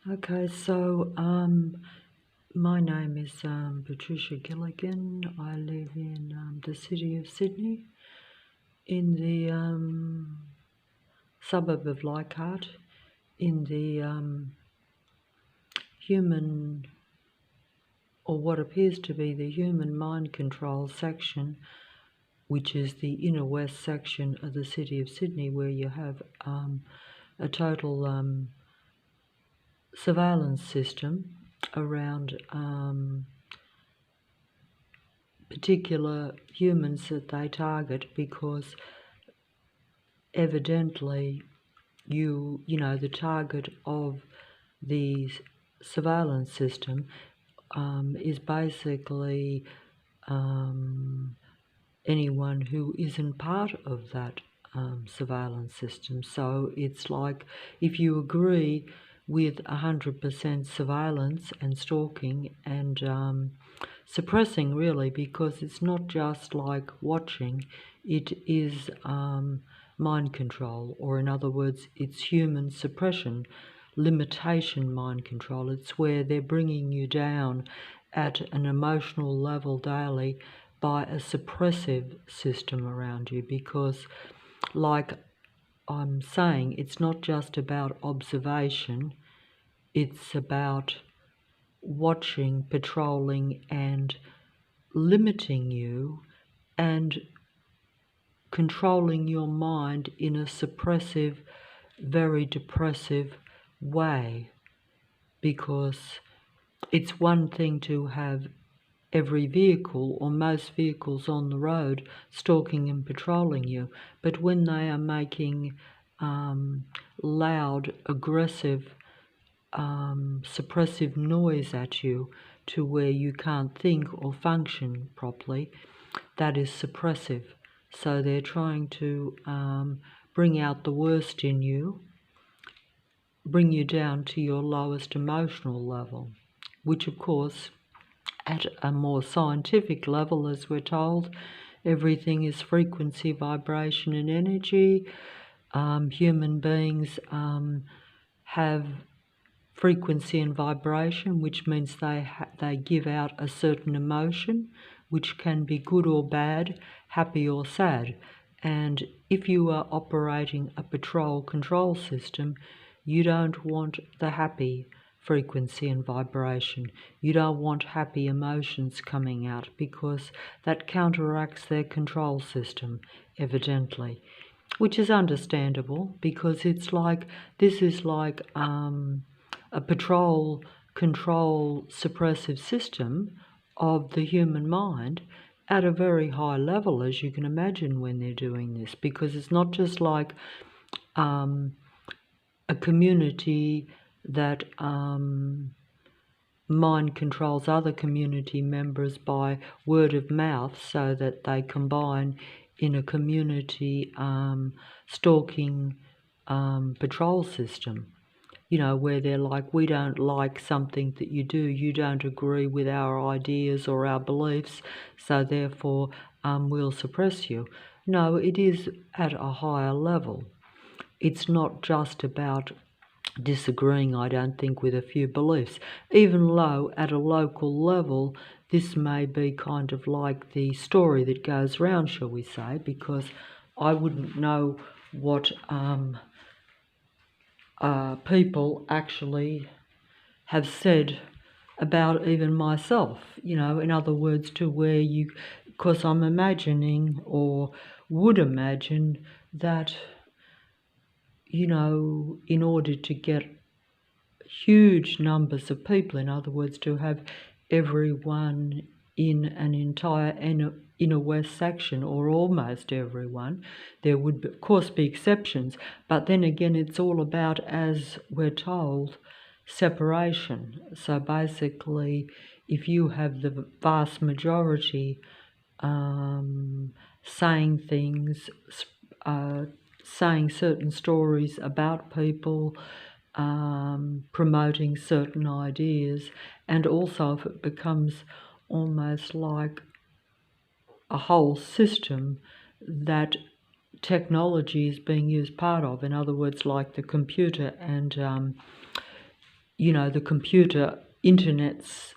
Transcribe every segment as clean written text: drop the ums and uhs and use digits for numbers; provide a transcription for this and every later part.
Okay, so my name is Patricia Gilligan. I live in the city of Sydney, in the suburb of Leichhardt, in the human, or what appears to be the human mind control section, which is the inner west section of the city of Sydney, where you have a total surveillance system around particular humans that they target, because evidently the target of the surveillance system is basically anyone who isn't part of that surveillance system. So it's like, if you agree with 100% surveillance and stalking and suppressing, really, because it's not just like watching, it is mind control, or in other words, it's human suppression, limitation mind control. It's where they're bringing you down at an emotional level daily by a suppressive system around you, because, like I'm saying, it's not just about observation, it's about watching, patrolling, and limiting you and controlling your mind in a suppressive, very depressive way. Because it's one thing to have every vehicle or most vehicles on the road stalking and patrolling you, but when they are making loud, aggressive, suppressive noise at you to where you can't think or function properly, that is suppressive. So they're trying to bring out the worst in you, bring you down to your lowest emotional level, which of course, at a more scientific level, as we're told, everything is frequency, vibration, and energy. Human beings have frequency and vibration, which means they give out a certain emotion, which can be good or bad, happy or sad. And if you are operating a patrol control system, you don't want the happy frequency and vibration. You don't want happy emotions coming out, because that counteracts their control system, evidently. Which is understandable, because it's like, this is like a patrol control suppressive system of the human mind at a very high level, as you can imagine, when they're doing this. Because it's not just like a community that mind controls other community members by word of mouth, so that they combine in a community stalking patrol system, where they're like, we don't like something that you do, you don't agree with our ideas or our beliefs, so therefore we'll suppress you. No, it is at a higher level. It's not just about disagreeing, I don't think, with a few beliefs. Even at a local level, this may be kind of like the story that goes round, shall we say, because I wouldn't know what people actually have said about even myself, in other words, to where because I'm imagining, or would imagine, that, in order to get huge numbers of people, in other words, to have everyone in an entire inner west section, or almost everyone, there would of course be exceptions, but then again, it's all about, as we're told, separation. So basically, if you have the vast majority saying things, saying certain stories about people, promoting certain ideas, and also if it becomes almost like a whole system that technology is being used part of, in other words, like the computer and the computer, internet's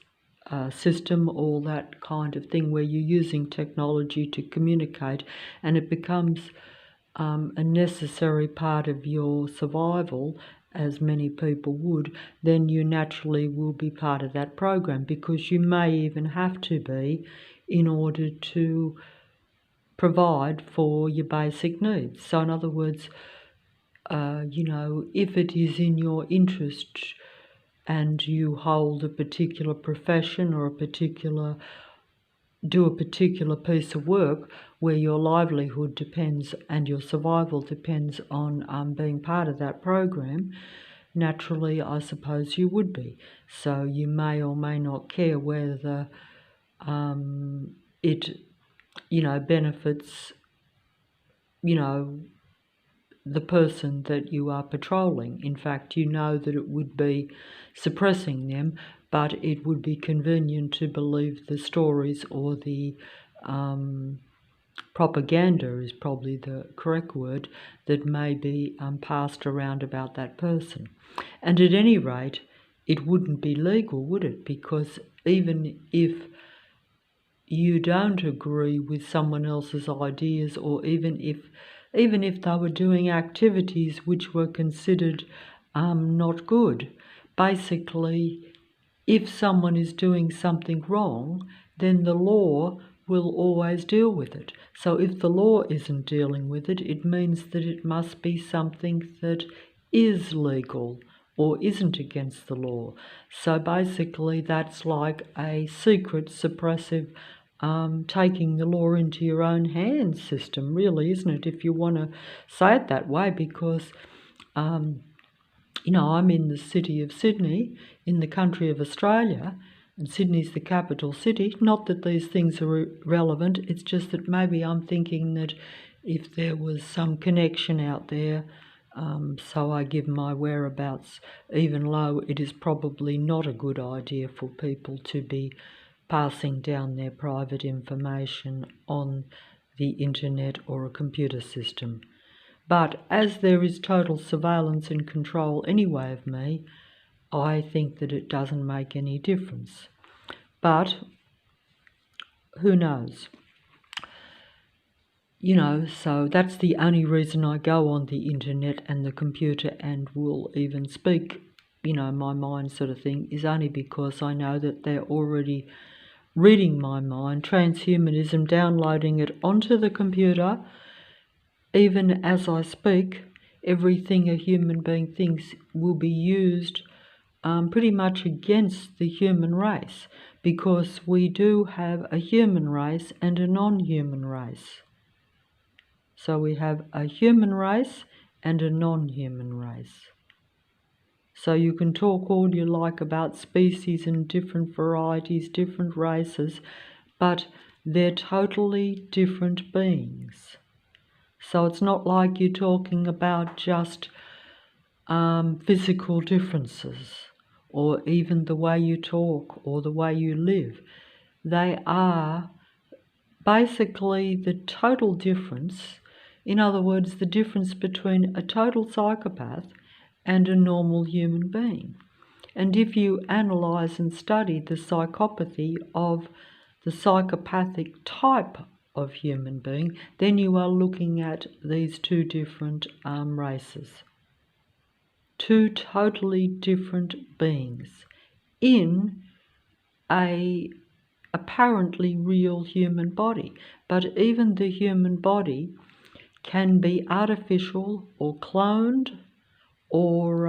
system, all that kind of thing, where you're using technology to communicate, and it becomes a necessary part of your survival, as many people would, then you naturally will be part of that program, because you may even have to be in order to provide for your basic needs. So in other words, if it is in your interest and you hold a particular profession or do a particular piece of work where your livelihood depends and your survival depends on being part of that program, naturally I suppose you would be. So you may or may not care whether it benefits the person that you are patrolling. In fact, you know that it would be suppressing them, but it would be convenient to believe the stories, or the propaganda is probably the correct word, that may be passed around about that person. And at any rate, it wouldn't be legal, would it? Because even if you don't agree with someone else's ideas, or even if they were doing activities which were considered not good, basically, if someone is doing something wrong, then the law will always deal with it. So if the law isn't dealing with it, it means that it must be something that is legal or isn't against the law. So basically, that's like a secret, suppressive, taking the law into your own hands system, really, isn't it, if you want to say it that way? Because I'm in the city of Sydney, in the country of Australia, and Sydney's the capital city. Not that these things are relevant, it's just that maybe I'm thinking that if there was some connection out there, so I give my whereabouts, even though it is probably not a good idea for people to be passing down their private information on the internet or a computer system. But as there is total surveillance and control anyway of me, I think that it doesn't make any difference. But who knows? So that's the only reason I go on the internet and the computer and will even speak, my mind sort of thing, is only because I know that they're already reading my mind, transhumanism, downloading it onto the computer. Even as I speak, everything a human being thinks will be used pretty much against the human race, because we do have a human race and a non-human race. So we have a human race and a non-human race. So you can talk all you like about species and different varieties, different races, but they're totally different beings. So it's not like you're talking about just physical differences, or even the way you talk or the way you live. They are basically the total difference. In other words, the difference between a total psychopath and a normal human being. And if you analyse and study the psychopathy of the psychopathic type of human being, then you are looking at these two different races. Two totally different beings in a apparently real human body. But even the human body can be artificial or cloned or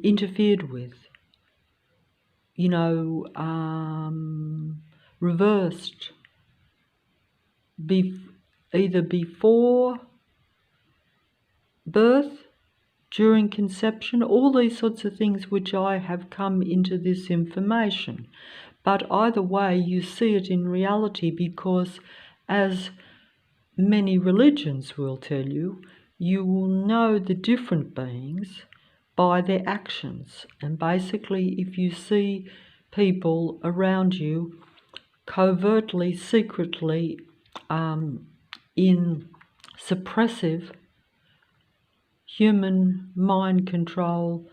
interfered with, reversed, either before birth, during conception, all these sorts of things which I have come into this information. But either way, you see it in reality, because as many religions will tell you, you will know the different beings by their actions. And basically, if you see people around you covertly, secretly, in suppressive human mind control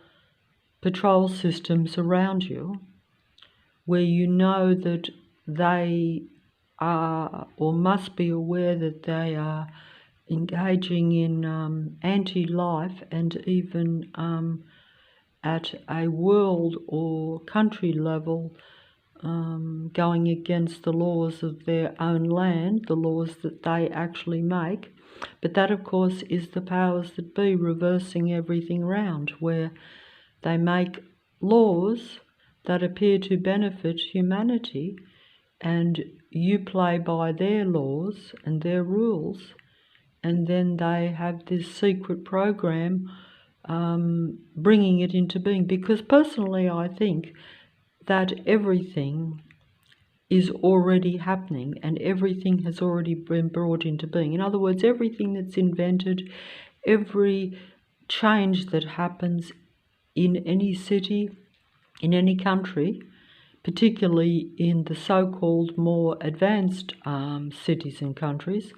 patrol systems around you where you know that they are or must be aware that they are engaging in anti-life and even at a world or country level going against the laws of their own land, the laws that they actually make. But that, of course, is the powers that be reversing everything round, where they make laws that appear to benefit humanity, and you play by their laws and their rules, and then they have this secret program bringing it into being. Because personally, I think that everything is already happening and everything has already been brought into being. In other words, everything that's invented, every change that happens in any city, in any country, particularly in the so-called more advanced cities and countries,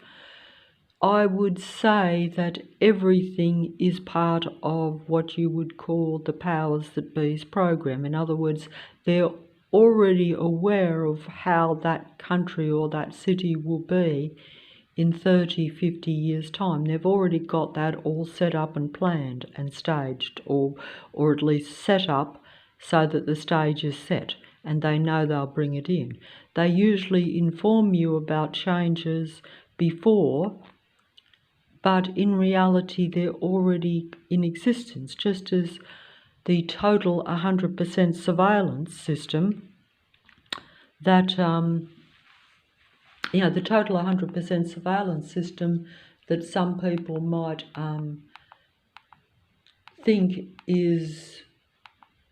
I would say that everything is part of what you would call the powers that be's program. In other words, they're already aware of how that country or that city will be in 30, 50 years' time. They've already got that all set up and planned and staged, or at least set up so that the stage is set and they know they'll bring it in. They usually inform you about changes before, but in reality they're already in existence, just as the total 100% surveillance system that, the total 100% surveillance system that some people might think is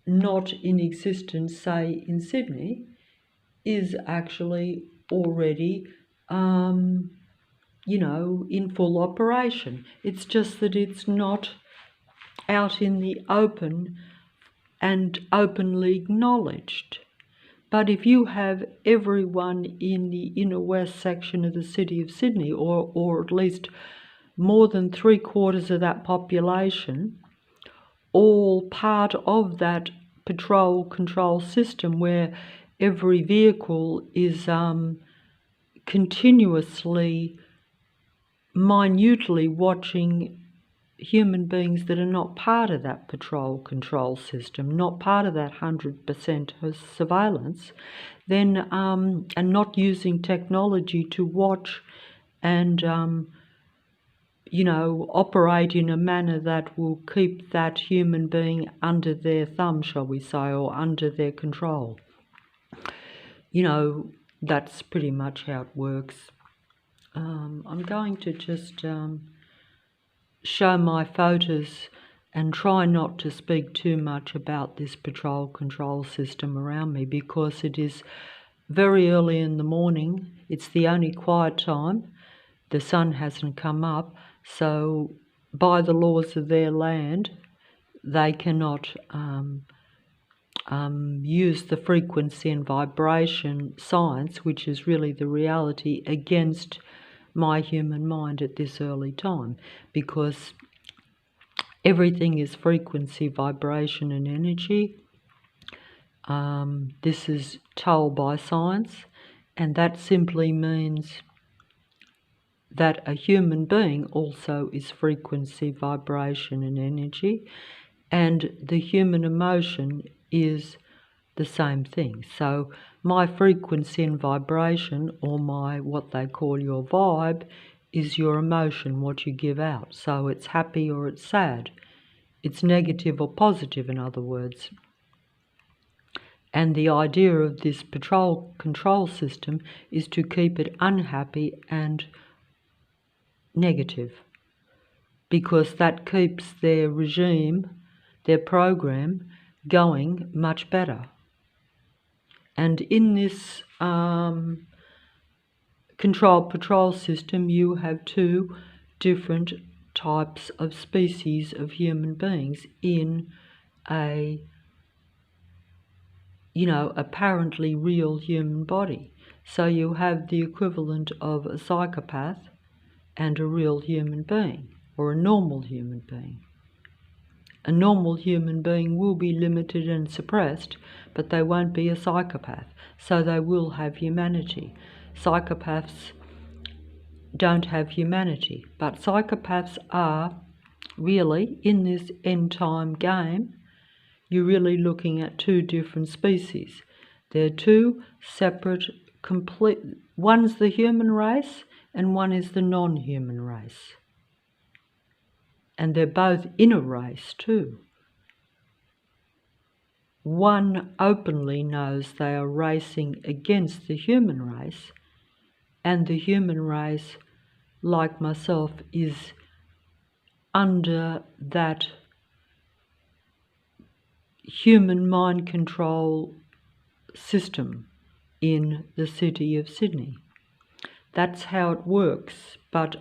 not in existence, say in Sydney, is actually already, in full operation. It's just that it's not out in the open and openly acknowledged. But if you have everyone in the inner west section of the city of Sydney, or at least more than 3/4 of that population, all part of that patrol control system where every vehicle is continuously, minutely watching human beings that are not part of that patrol control system, not part of that 100% surveillance, then and not using technology to watch and operate in a manner that will keep that human being under their thumb, shall we say, or under their control. That's pretty much how it works. I'm going to just show my photos and try not to speak too much about this patrol control system around me, because it is very early in the morning. It's the only quiet time. The sun hasn't come up, so by the laws of their land, they cannot use the frequency and vibration science, which is really the reality, against my human mind at this early time, because everything is frequency, vibration and energy. This is told by science, and that simply means that a human being also is frequency, vibration and energy, and the human emotion is the same thing. So my frequency and vibration, or what they call your vibe, is your emotion, what you give out. So it's happy or it's sad. It's negative or positive, in other words. And the idea of this patrol control system is to keep it unhappy and negative, because that keeps their regime, their program, going much better. And in this patrol system, you have two different types of species of human beings in a apparently real human body. So you have the equivalent of a psychopath and a real human being, or a normal human being. A normal human being will be limited and suppressed, but they won't be a psychopath, so they will have humanity. Psychopaths don't have humanity, but psychopaths are really, in this end time game, you're really looking at two different species. They're two separate, complete, one's the human race and one is the non-human race. And they're both in a race too. One openly knows they are racing against the human race, and the human race, like myself, is under that human mind control system in the city of Sydney. That's how it works, but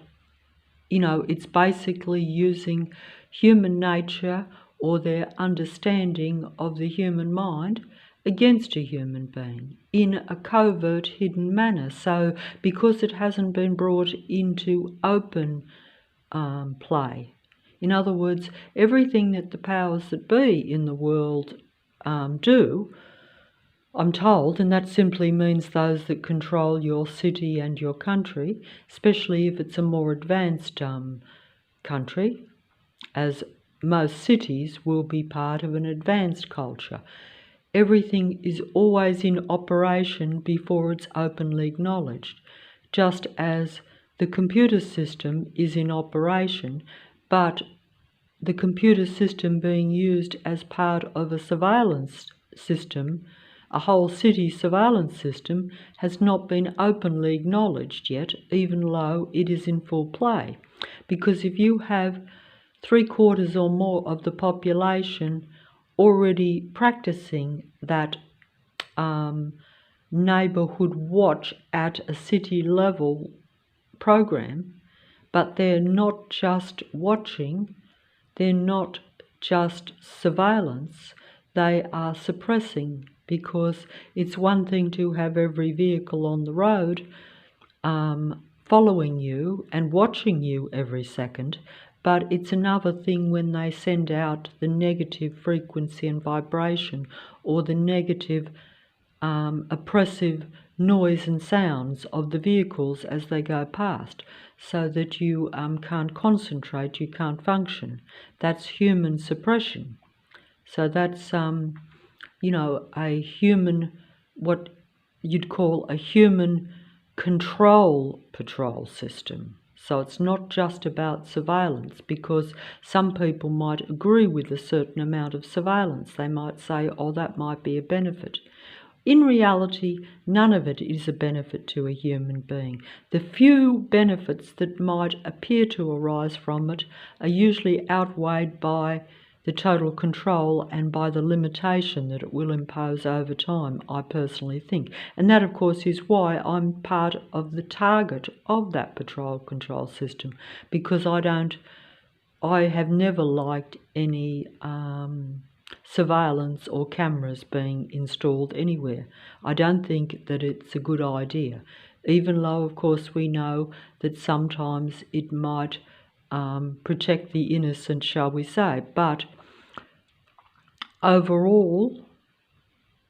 it's basically using human nature or their understanding of the human mind against a human being in a covert, hidden manner. So because it hasn't been brought into open play, in other words, everything that the powers that be in the world do, I'm told, and that simply means those that control your city and your country, especially if it's a more advanced country, as most cities will be part of an advanced culture. Everything is always in operation before it's openly acknowledged, just as the computer system is in operation, but the computer system being used as part of a surveillance system, a whole city surveillance system, has not been openly acknowledged yet, even though it is in full play. Because if you have 3/4 or more of the population already practicing that neighbourhood watch at a city level program, but they're not just watching, they're not just surveillance, they are suppressing, because it's one thing to have every vehicle on the road following you and watching you every second, but it's another thing when they send out the negative frequency and vibration, or the negative oppressive noise and sounds of the vehicles as they go past, so that you can't concentrate, you can't function. That's human suppression. So that's a human, what you'd call a human control patrol system. So it's not just about surveillance, because some people might agree with a certain amount of surveillance. They might say, oh, that might be a benefit. In reality, none of it is a benefit to a human being. The few benefits that might appear to arise from it are usually outweighed by the total control and by the limitation that it will impose over time, I personally think. And that, of course, is why I'm part of the target of that patrol control system, because I have never liked any surveillance or cameras being installed anywhere. I don't think that it's a good idea, even though, of course, we know that sometimes it might protect the innocent, shall we say. But overall,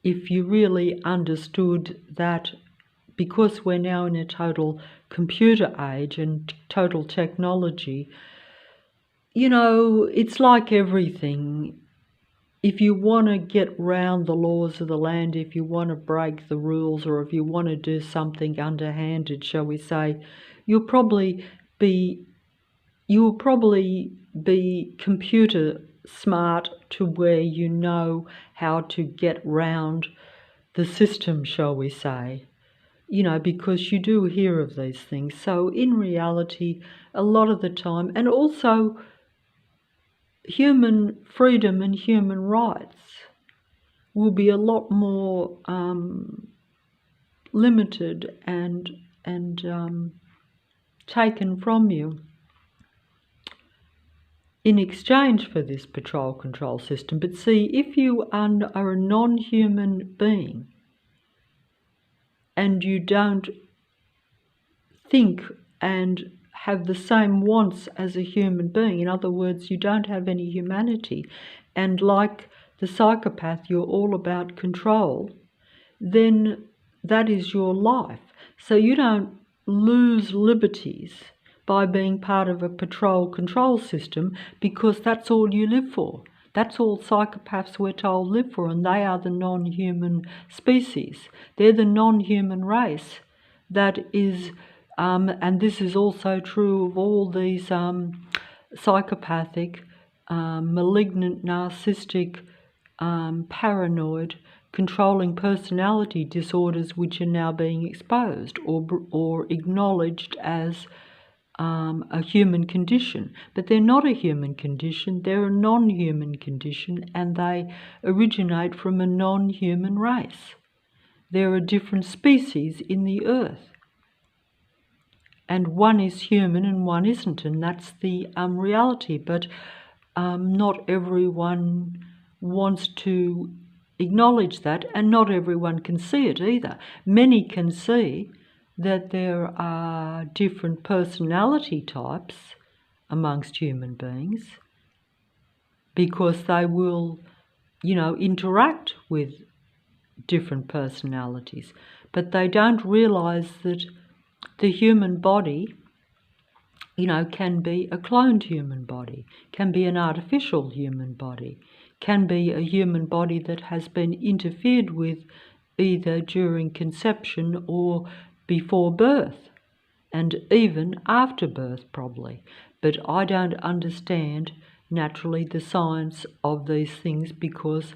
if you really understood that, because we're now in a total computer age and total technology, it's like everything. If you want to get round the laws of the land, if you want to break the rules, or if you want to do something underhanded, shall we say, you'll probably be computer smart to where you know how to get round the system, shall we say, because you do hear of these things. So in reality, a lot of the time, and also human freedom and human rights will be a lot more limited and taken from you in exchange for this patrol control system. But see, if you are a non-human being and you don't think and have the same wants as a human being. In other words, you don't have any humanity. And like the psychopath, you're all about control, then that is your life. So you don't lose liberties by being part of a patrol control system, because that's all you live for. That's all psychopaths, we're told, live for, and they are the non-human species. They're the non-human race that is, and this is also true of all these psychopathic, malignant, narcissistic, paranoid, controlling personality disorders which are now being exposed or acknowledged as a human condition. But they're not a human condition, they're a non-human condition, and they originate from a non-human race. They're a different species in the earth. And one is human and one isn't, and that's the reality. But not everyone wants to acknowledge that, and not everyone can see it either. Many can see that there are different personality types amongst human beings, because they will, interact with different personalities. But they don't realise that the human body, can be a cloned human body, can be an artificial human body, can be a human body that has been interfered with either during conception or before birth, and even after birth probably. But I don't understand naturally the science of these things, because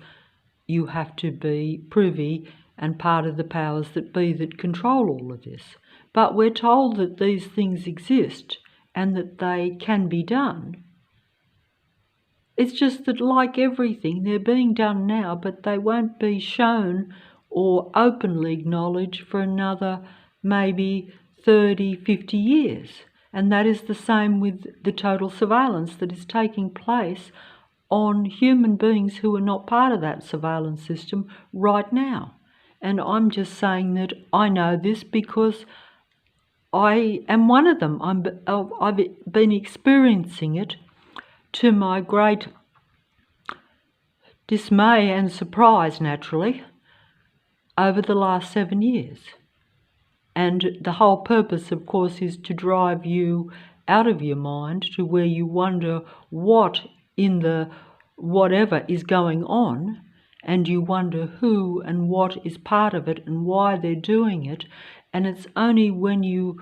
you have to be privy and part of the powers that be that control all of this. But we're told that these things exist and that they can be done. It's just that, like everything, they're being done now, but they won't be shown or openly acknowledged for another maybe 30, 50 years. And that is the same with the total surveillance that is taking place on human beings who are not part of that surveillance system right now. And I'm just saying that I know this because I am one of them. I've been experiencing it to my great dismay and surprise, naturally, over the last 7 years. And the whole purpose, of course, is to drive you out of your mind to where you wonder what in the whatever is going on, and you wonder who and what is part of it and why they're doing it. And it's only when you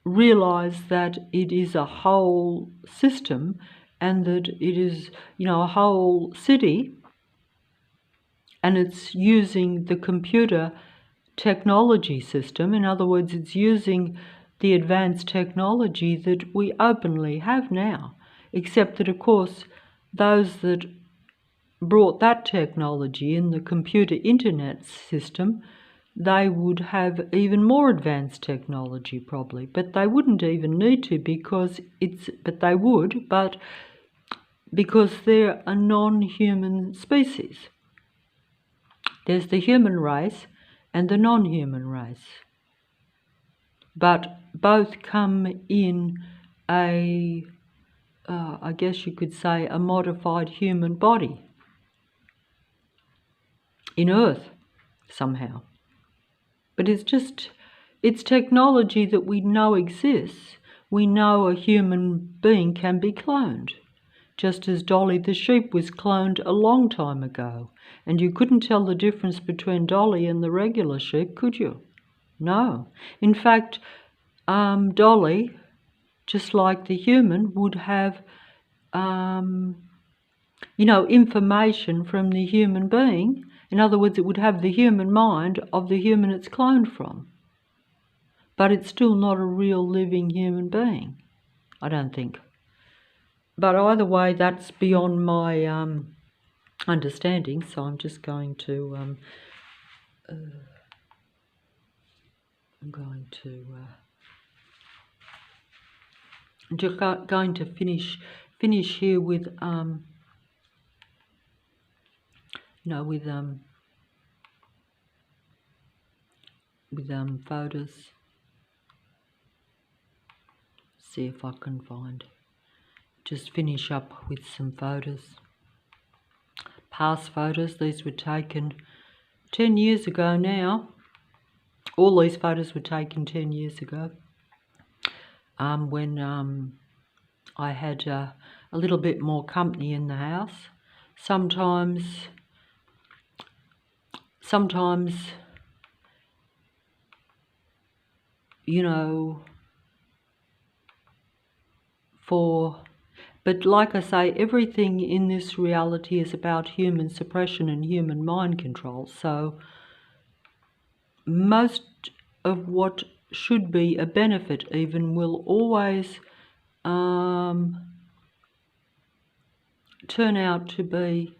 realise that it is a whole system and that it is, a whole city, and it's using the computer technology system. In other words, it's using the advanced technology that we openly have now, except that, of course, those that brought that technology in, the computer internet system, they would have even more advanced technology probably, but they wouldn't even need to, because because they're a non-human species. There's the human race and the non-human race, but both come in I guess you could say, a modified human body in Earth somehow. But it's technology that we know exists. We know a human being can be cloned, just as Dolly the sheep was cloned a long time ago. And you couldn't tell the difference between Dolly and the regular sheep, could you? No. In fact, Dolly, just like the human, would have, information from the human being. In other words, it would have the human mind of the human it's cloned from. But it's still not a real living human being, I don't think. But either way, that's beyond my understanding, so I'm just going to finish here with with photos see if I can just finish up with some photos. Past photos, these were taken 10 years ago now. All these photos were taken 10 years ago, when I had a little bit more company in the house. Sometimes, you know, but like I say, everything in this reality is about human suppression and human mind control. So most of what should be a benefit even will always turn out to be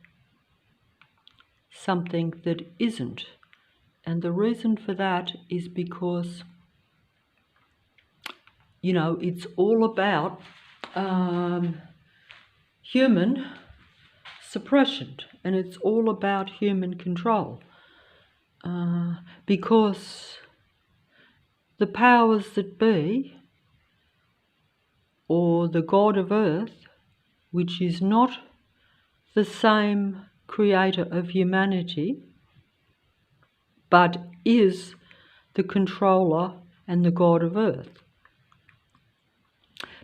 something that isn't. And the reason for that is because, it's all about human suppression, and it's all about human control, because the powers that be, or the God of Earth, which is not the same creator of humanity, but is the controller and the God of Earth,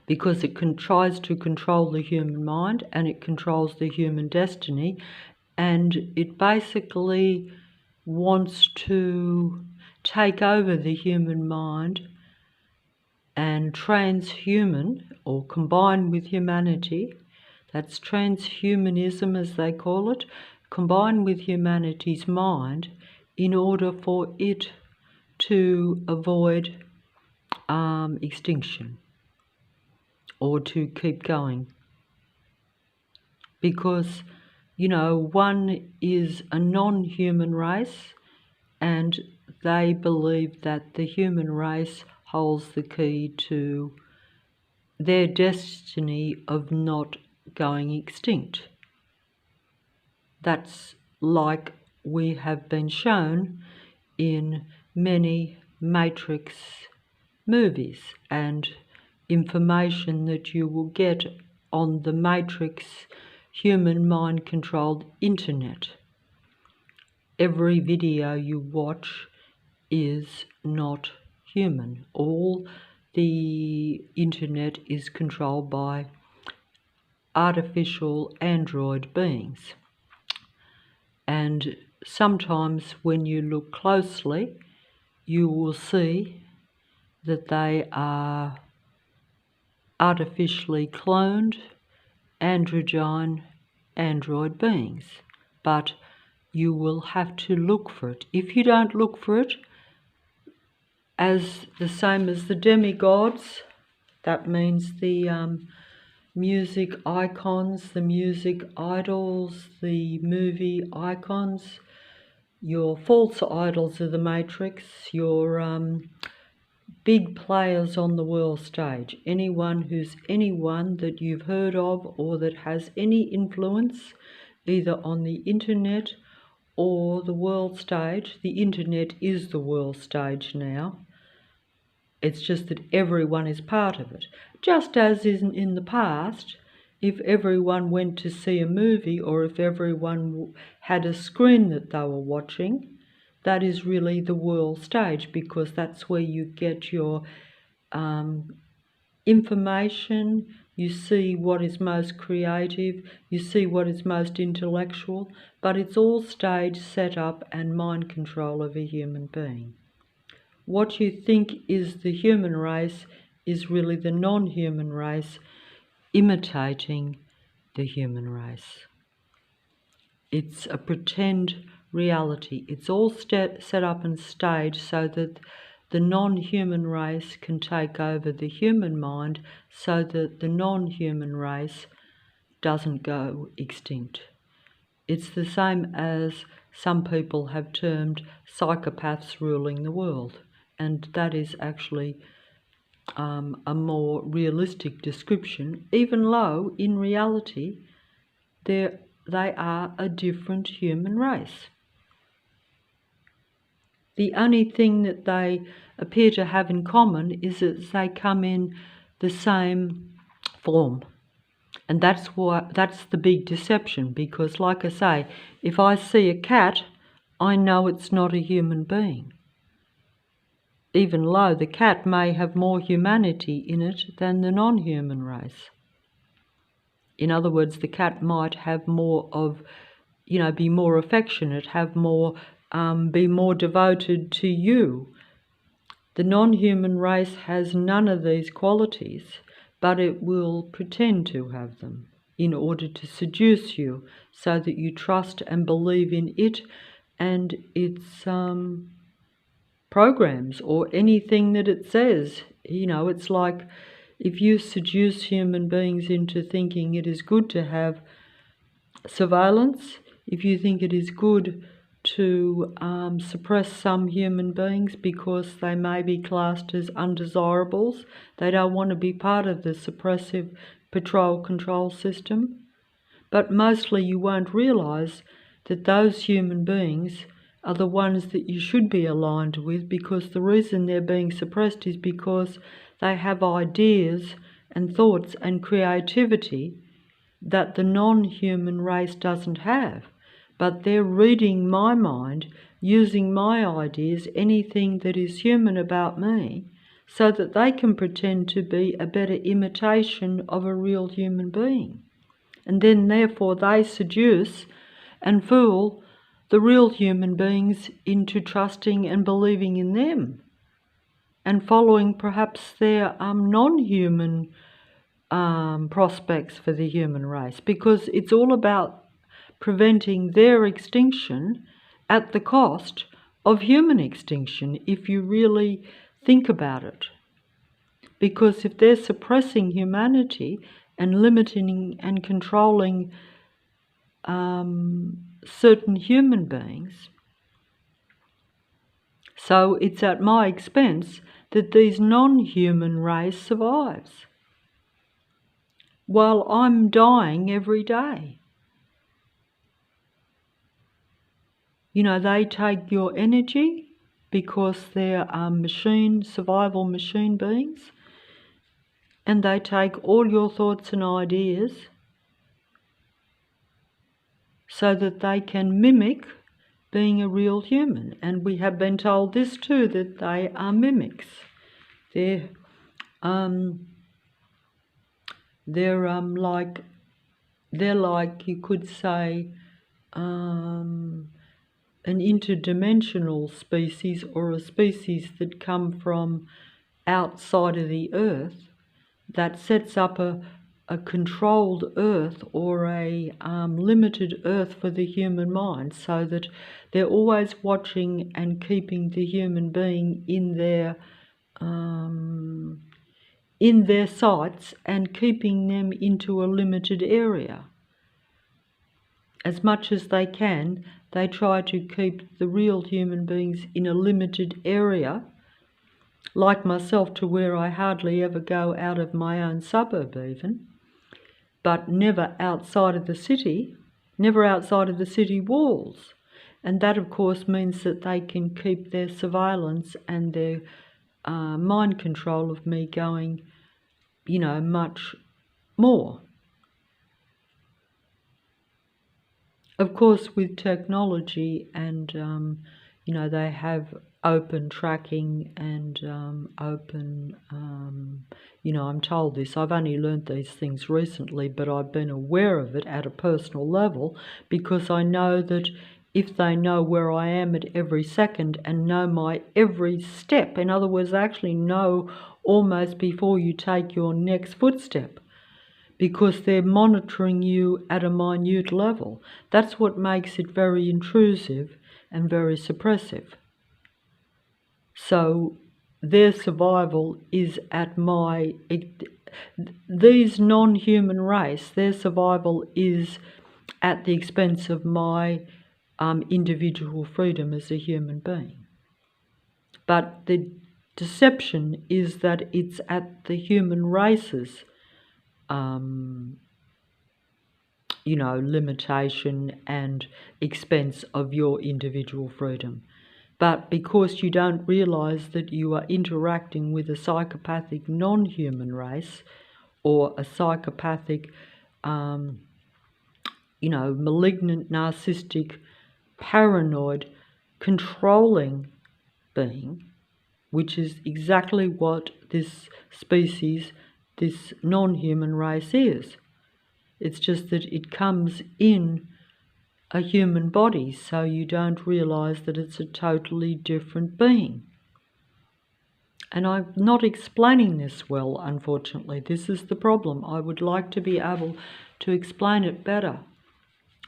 because it tries to control the human mind and it controls the human destiny, and it basically wants to take over the human mind and transhuman, or combine with humanity. That's transhumanism, as they call it. Combine with humanity's mind in order for it to avoid extinction, or to keep going. Because, one is a non-human race, and they believe that the human race holds the key to their destiny of not going extinct. That's like we have been shown in many Matrix movies and information that you will get on the Matrix human mind controlled internet. Every video you watch is not human. All the internet is controlled by artificial android beings. And sometimes when you look closely, you will see that they are artificially cloned, androgyne android beings. But you will have to look for it. If you don't look for it, as the same as the demigods, that means the music icons, the music idols, the movie icons, your false idols of the Matrix, your big players on the world stage, anyone that you've heard of or that has any influence either on the internet or the world stage. The internet is the world stage now. It's just that everyone is part of it. Just as in the past, if everyone went to see a movie, or if everyone had a screen that they were watching, that is really the world stage, because that's where you get your information, you see what is most creative, you see what is most intellectual, but it's all stage set up and mind control of a human being. What you think is the human race is really the non-human race imitating the human race. It's a pretend reality. It's all set up and staged so that the non-human race can take over the human mind, so that the non-human race doesn't go extinct. It's the same as some people have termed psychopaths ruling the world, and that is actually a more realistic description, even though in reality they are a different human race. The only thing that they appear to have in common is that they come in the same form. And that's the big deception, because like I say, if I see a cat, I know it's not a human being, even though the cat may have more humanity in it than the non-human race. In other words, the cat might have more of, be more affectionate, have more, be more devoted to you. The non-human race has none of these qualities, but it will pretend to have them in order to seduce you, so that you trust and believe in it and its programs, or anything that it says. It's like if you seduce human beings into thinking it is good to have surveillance, if you think it is good to suppress some human beings because they may be classed as undesirables, they don't want to be part of the suppressive patrol control system. But mostly you won't realise that those human beings are the ones that you should be aligned with, because the reason they're being suppressed is because they have ideas and thoughts and creativity that the non-human race doesn't have. But they're reading my mind, using my ideas, anything that is human about me, so that they can pretend to be a better imitation of a real human being. And then therefore they seduce and fool the real human beings into trusting and believing in them, and following perhaps their non-human prospects for the human race, because it's all about preventing their extinction at the cost of human extinction, if you really think about it. Because if they're suppressing humanity and limiting and controlling certain human beings, so it's at my expense that these non-human race survives, while I'm dying every day. They take your energy because they're survival machine beings, and they take all your thoughts and ideas so that they can mimic being a real human. And we have been told this too, that they are mimics. They're like, you could say, an interdimensional species, or a species that come from outside of the earth, that sets up a controlled earth, or a limited earth for the human mind, so that they're always watching and keeping the human being in their sights, and keeping them into a limited area. As much as they can, they try to keep the real human beings in a limited area, like myself, to where I hardly ever go out of my own suburb even, but never outside of the city walls. And that, of course, means that they can keep their surveillance and their mind control of me going, much more. Of course, with technology and, they have open tracking and open, I'm told this. I've only learnt these things recently, but I've been aware of it at a personal level, because I know that if they know where I am at every second and know my every step, in other words, they actually know almost before you take your next footstep, because they're monitoring you at a minute level. That's what makes it very intrusive and very suppressive. So their survival is at these non-human race, their survival is at the expense of my individual freedom as a human being. But the deception is that it's at the human race's limitation and expense of your individual freedom. But because you don't realise that you are interacting with a psychopathic non-human race, or a psychopathic, malignant, narcissistic, paranoid, controlling being, which is exactly what this species, this non-human race is. It's just that it comes in a human body, so you don't realise that it's a totally different being. And I'm not explaining this well, unfortunately. This is the problem. I would like to be able to explain it better.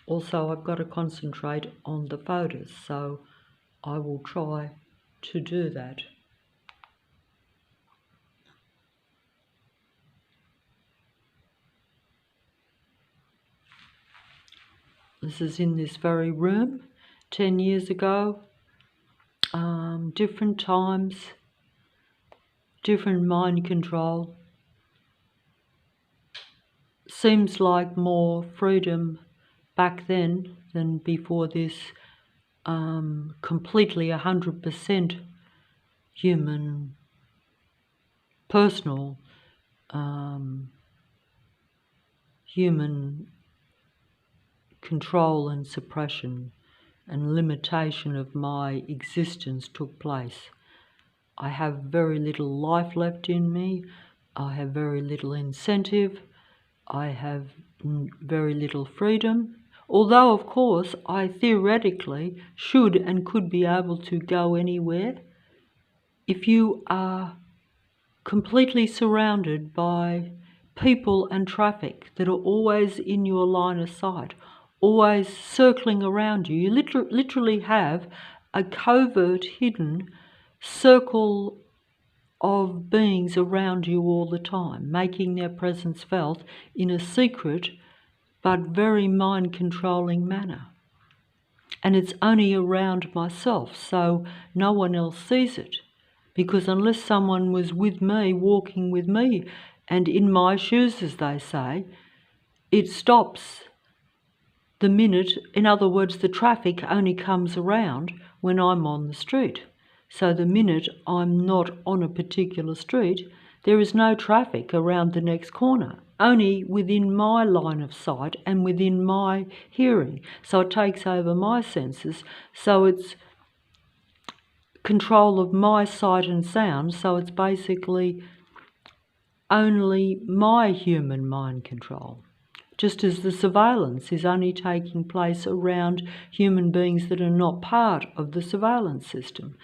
Also, I've got to concentrate on the photos, so I will try to do that. This is in this very room 10 years ago. Different times, different mind control. Seems like more freedom back then than before this completely 100% human, personal, human control and suppression and limitation of my existence took place. I have very little life left in me. I have very little incentive. I have very little freedom. Although, of course, I theoretically should and could be able to go anywhere. If you are completely surrounded by people and traffic that are always in your line of sight, always circling around you, you literally have a covert, hidden circle of beings around you all the time, making their presence felt in a secret but very mind-controlling manner. And it's only around myself, so no one else sees it. Because unless someone was with me, walking with me, and in my shoes, as they say, it stops the minute. In other words, the traffic only comes around when I'm on the street. So the minute I'm not on a particular street, there is no traffic around the next corner, only within my line of sight and within my hearing. So it takes over my senses, so it's control of my sight and sound, so it's basically only my human mind control. Just as the surveillance is only taking place around human beings that are not part of the surveillance system.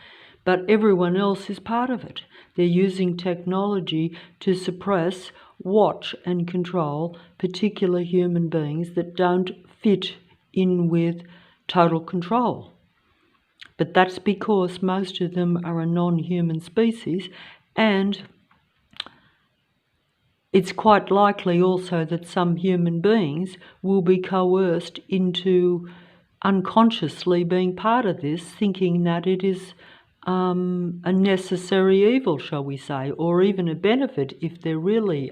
But everyone else is part of it. They're using technology to suppress, watch and control particular human beings that don't fit in with total control. But that's because most of them are a non-human species, and it's quite likely also that some human beings will be coerced into unconsciously being part of this, thinking that it is a necessary evil, shall we say, or even a benefit if they're really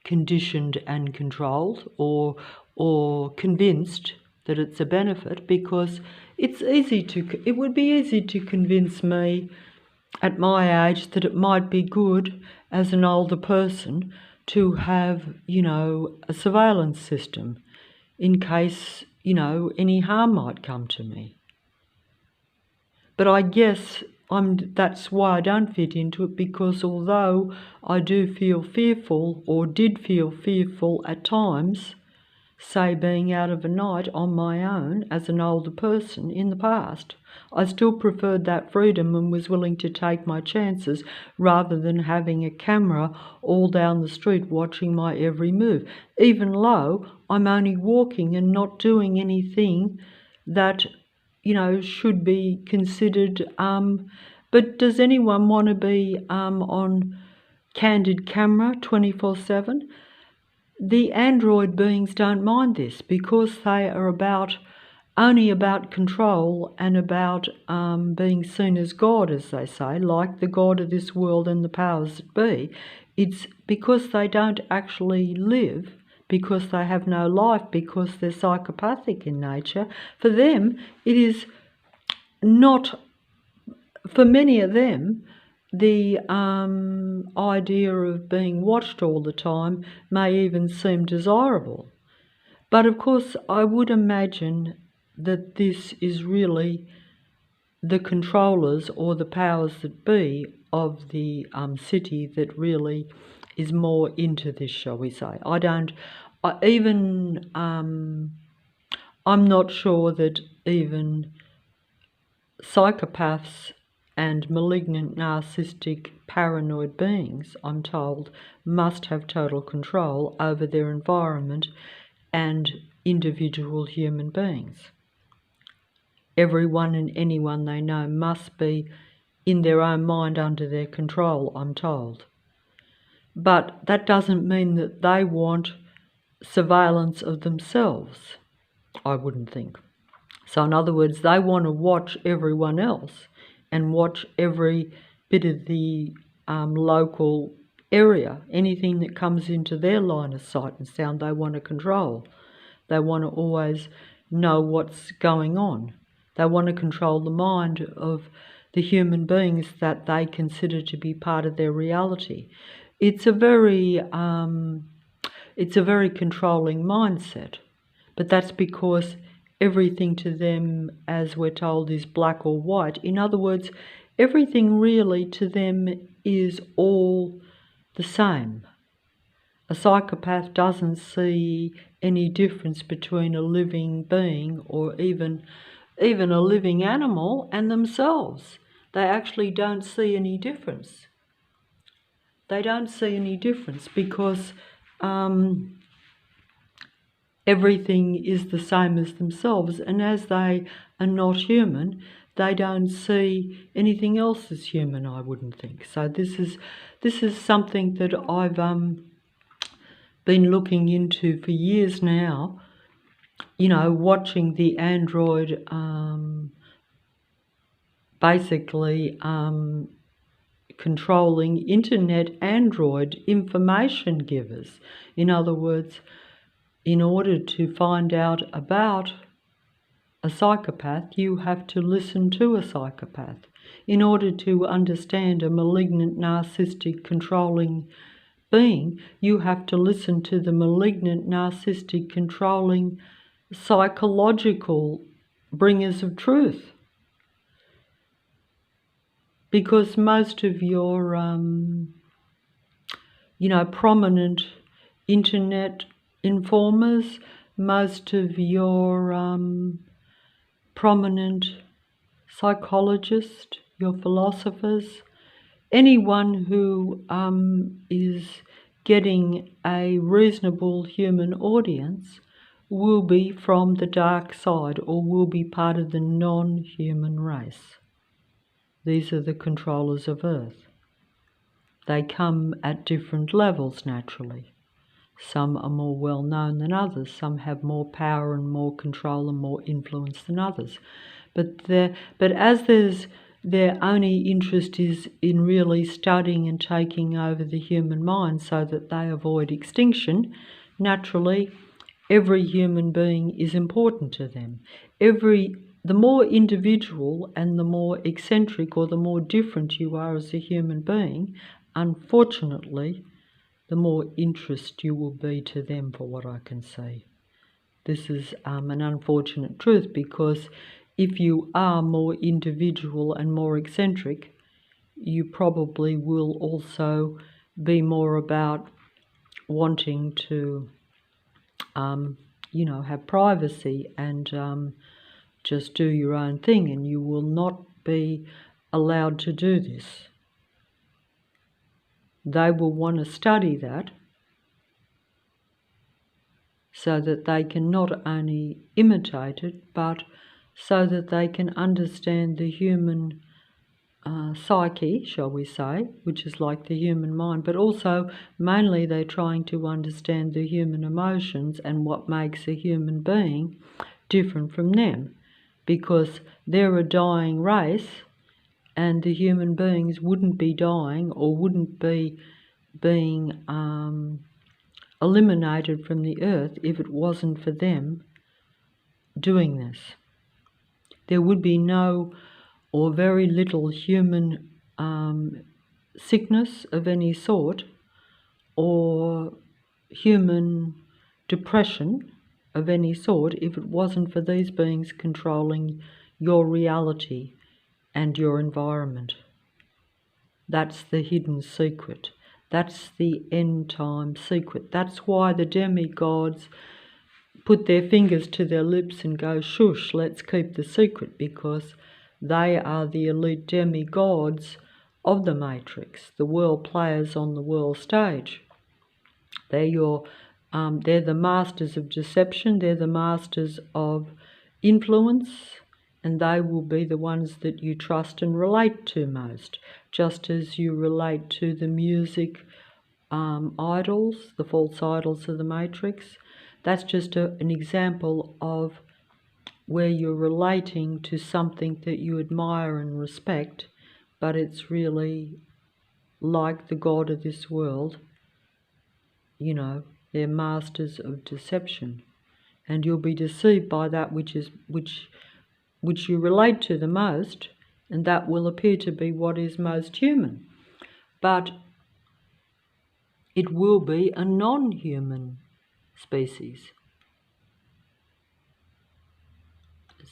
conditioned and controlled, or convinced that it's a benefit, because it would be easy to convince me at my age that it might be good as an older person to have, a surveillance system in case, any harm might come to me. But I guess that's why I don't fit into it, because although I do feel fearful, or did feel fearful at times, say being out of a night on my own as an older person in the past, I still preferred that freedom and was willing to take my chances rather than having a camera all down the street watching my every move. Even though I'm only walking and not doing anything that, should be considered. But does anyone want to be on candid camera 24/7? The android beings don't mind this, because they are only about control and about being seen as God, as they say, like the God of this world and the powers that be. It's because they don't actually live, because they have no life, because they're psychopathic in nature. For them, it is not for many of them, the idea of being watched all the time may even seem desirable. But of course, I would imagine that this is really the controllers or the powers that be of the city that really is more into this, shall we say. I'm not sure that even psychopaths and malignant, narcissistic, paranoid beings, I'm told, must have total control over their environment and individual human beings. Everyone and anyone they know must be in their own mind under their control, I'm told. But that doesn't mean that they want surveillance of themselves, I wouldn't think. So in other words, they want to watch everyone else and watch every bit of the local area. Anything that comes into their line of sight and sound, they want to control. They want to always know what's going on. They want to control the mind of the human beings that they consider to be part of their reality. It's a very controlling mindset, but that's because everything to them, as we're told, is black or white. In other words, everything really to them is all the same. A psychopath doesn't see any difference between a living being or even a living animal and themselves. They actually don't see any difference. They don't see any difference because everything is the same as themselves, and as they are not human, they don't see anything else as human, I wouldn't think. So this is something that I've been looking into for years now, watching the android basically controlling internet android information givers. In other words, in order to find out about a psychopath, you have to listen to a psychopath. In order to understand a malignant, narcissistic, controlling being, you have to listen to the malignant, narcissistic, controlling, psychological bringers of truth. Because most of your, prominent internet informers, most of your prominent psychologists, your philosophers, anyone who is getting a reasonable human audience will be from the dark side or will be part of the non-human race. These are the controllers of Earth. They come at different levels, naturally. Some are more well known than others. Some have more power and more control and more influence than others. But as their only interest is in really studying and taking over the human mind so that they avoid extinction, naturally, every human being is important to them. The more individual and the more eccentric or the more different you are as a human being, unfortunately, the more interest you will be to them, for what I can see. This is an unfortunate truth, because if you are more individual and more eccentric, you probably will also be more about wanting to, have privacy and just do your own thing, and you will not be allowed to do this. They will want to study that so that they can not only imitate it, but so that they can understand the human psyche, shall we say, which is like the human mind, but also mainly they're trying to understand the human emotions and what makes a human being different from them, because they're a dying race and the human beings wouldn't be dying or wouldn't be being eliminated from the earth if it wasn't for them doing this. There would be no or very little human sickness of any sort, or human depression of any sort, if it wasn't for these beings controlling your reality and your environment. That's the hidden secret. That's the end time secret. That's why the demigods put their fingers to their lips and go, shush, let's keep the secret, because they are the elite demigods of the Matrix, the world players on the world stage. They're the masters of deception, they're the masters of influence, and they will be the ones that you trust and relate to most, just as you relate to the music idols, the false idols of the Matrix. That's just an example of where you're relating to something that you admire and respect, but it's really like the god of this world. You know, they're masters of deception, and you'll be deceived by that which you relate to the most, and that will appear to be what is most human. But it will be a non-human species.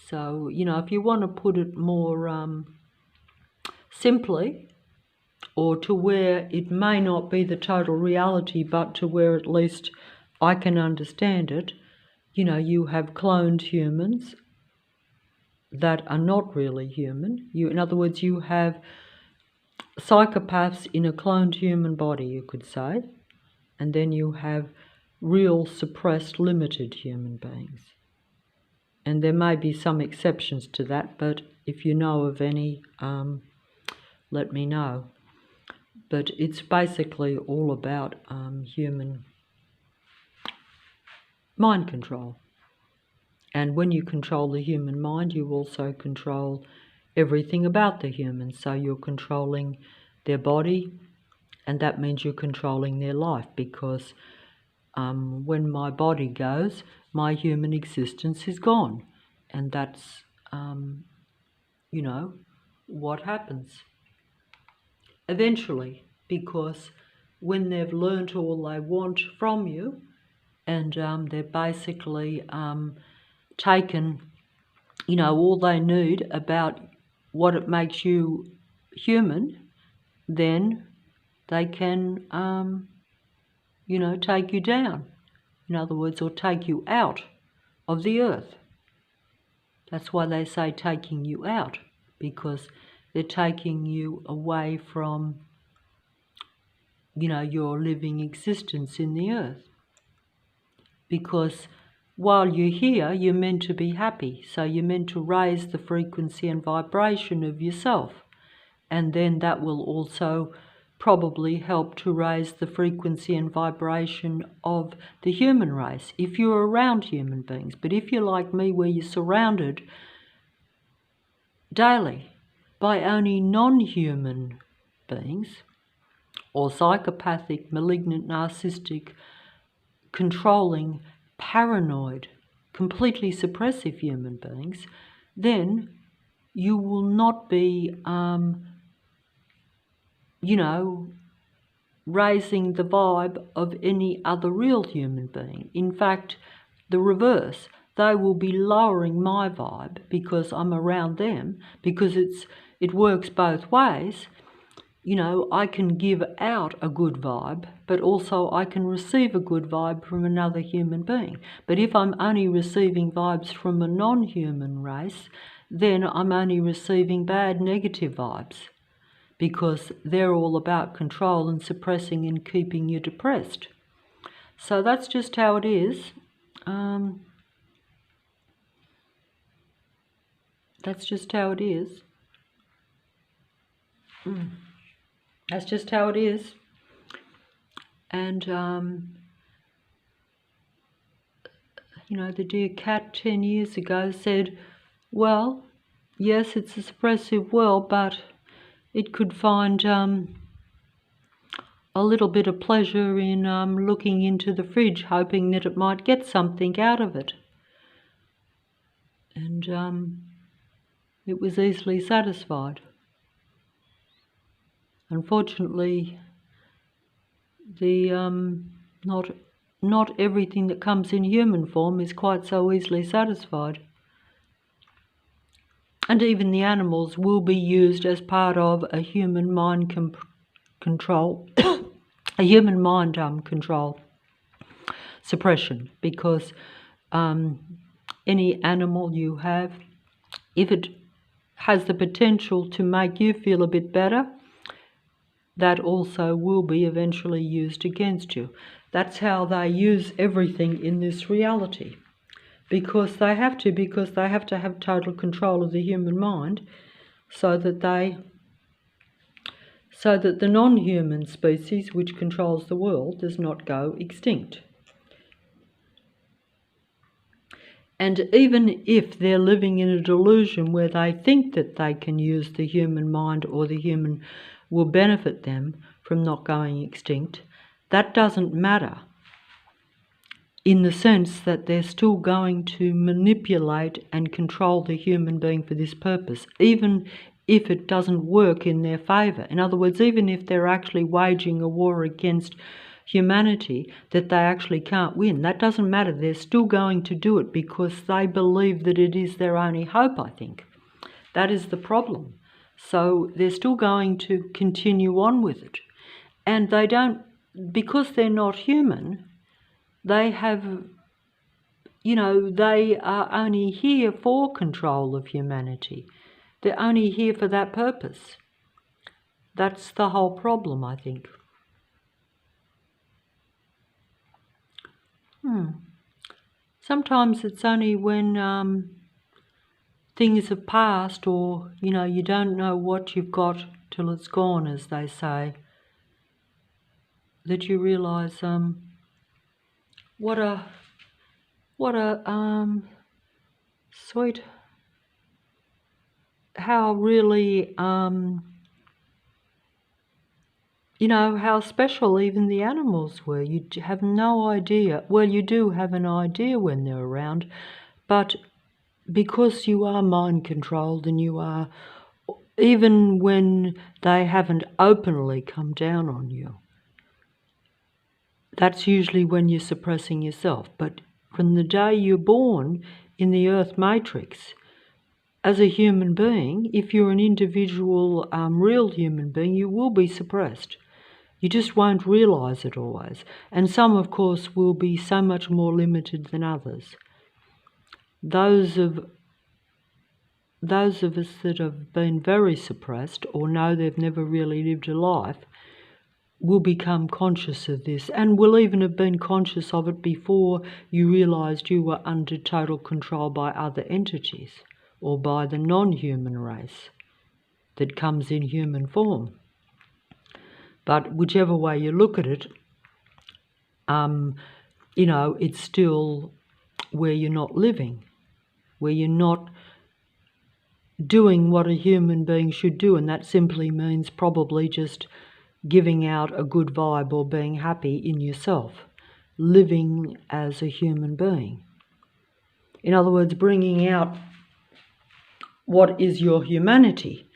So, you know, if you want to put it more simply, or to where it may not be the total reality, but to where at least I can understand it, you know, you have cloned humans that are not really human. In other words, you have psychopaths in a cloned human body, you could say, and then you have real suppressed, limited human beings. And there may be some exceptions to that, but if you know of any, let me know. But it's basically all about human mind control. And when you control the human mind, you also control everything about the human. So you're controlling their body, and that means you're controlling their life, because when my body goes, my human existence is gone. And that's, you know, what happens eventually, because when they've learnt all they want from you, and they've basically taken, you know, all they need about what it makes you human, then they can, you know, take you down. In other words, or take you out of the earth. That's why they say taking you out, because they're taking you away from, you know, your living existence in the earth. Because while you're here, you're meant to be happy. So you're meant to raise the frequency and vibration of yourself. And then that will also probably help to raise the frequency and vibration of the human race, if you're around human beings. But if you're like me, where you're surrounded daily by only non-human beings, or psychopathic, malignant, narcissistic, controlling, paranoid, completely suppressive human beings, then you will not be, you know, raising the vibe of any other real human being. In fact, the reverse. They will be lowering my vibe because I'm around them, because it works both ways. You know, I can give out a good vibe, but also I can receive a good vibe from another human being. But if I'm only receiving vibes from a non-human race, then I'm only receiving bad, negative vibes, because they're all about control and suppressing and keeping you depressed. So that's just how it is. That's just how it is. That's just how it is. And, you know, the dear cat 10 years ago said, well, yes, it's a suppressive world, but it could find a little bit of pleasure in looking into the fridge, hoping that it might get something out of it. And, it was easily satisfied. Unfortunately, the not everything that comes in human form is quite so easily satisfied. And even the animals will be used as part of a human mind control, a human mind control suppression, because any animal you have, if it has the potential to make you feel a bit better, that also will be eventually used against you. That's how they use everything in this reality. Because they have to have total control of the human mind so that the non-human species which controls the world does not go extinct. And even if they're living in a delusion where they think that they can use the human mind or the human will benefit them from not going extinct, that doesn't matter, in the sense that they're still going to manipulate and control the human being for this purpose, even if it doesn't work in their favour. In other words, even if they're actually waging a war against humanity that they actually can't win, that doesn't matter. They're still going to do it because they believe that it is their only hope, I think. That is the problem. So they're still going to continue on with it. And they don't, because they're not human, they have, they are only here for control of humanity. They're only here for that purpose. That's the whole problem, I think. Sometimes it's only when things have passed, or, you don't know what you've got till it's gone, as they say, that you realise what a sweet, how really, how special even the animals were. You have no idea. Well, you do have an idea when they're around, but because you are mind controlled and you are, even when they haven't openly come down on you, that's usually when you're suppressing yourself. But from the day you're born in the Earth matrix, as a human being, if you're an individual, real human being, you will be suppressed. You just won't realise it always. And some, of course, will be so much more limited than others. Those of us that have been very suppressed or know they've never really lived a life will become conscious of this, and will even have been conscious of it before you realised you were under total control by other entities or by the non-human race that comes in human form. But whichever way you look at it, it's still where you're not living, where you're not doing what a human being should do, and that simply means probably just giving out a good vibe or being happy in yourself, living as a human being. In other words, bringing out what is your humanity,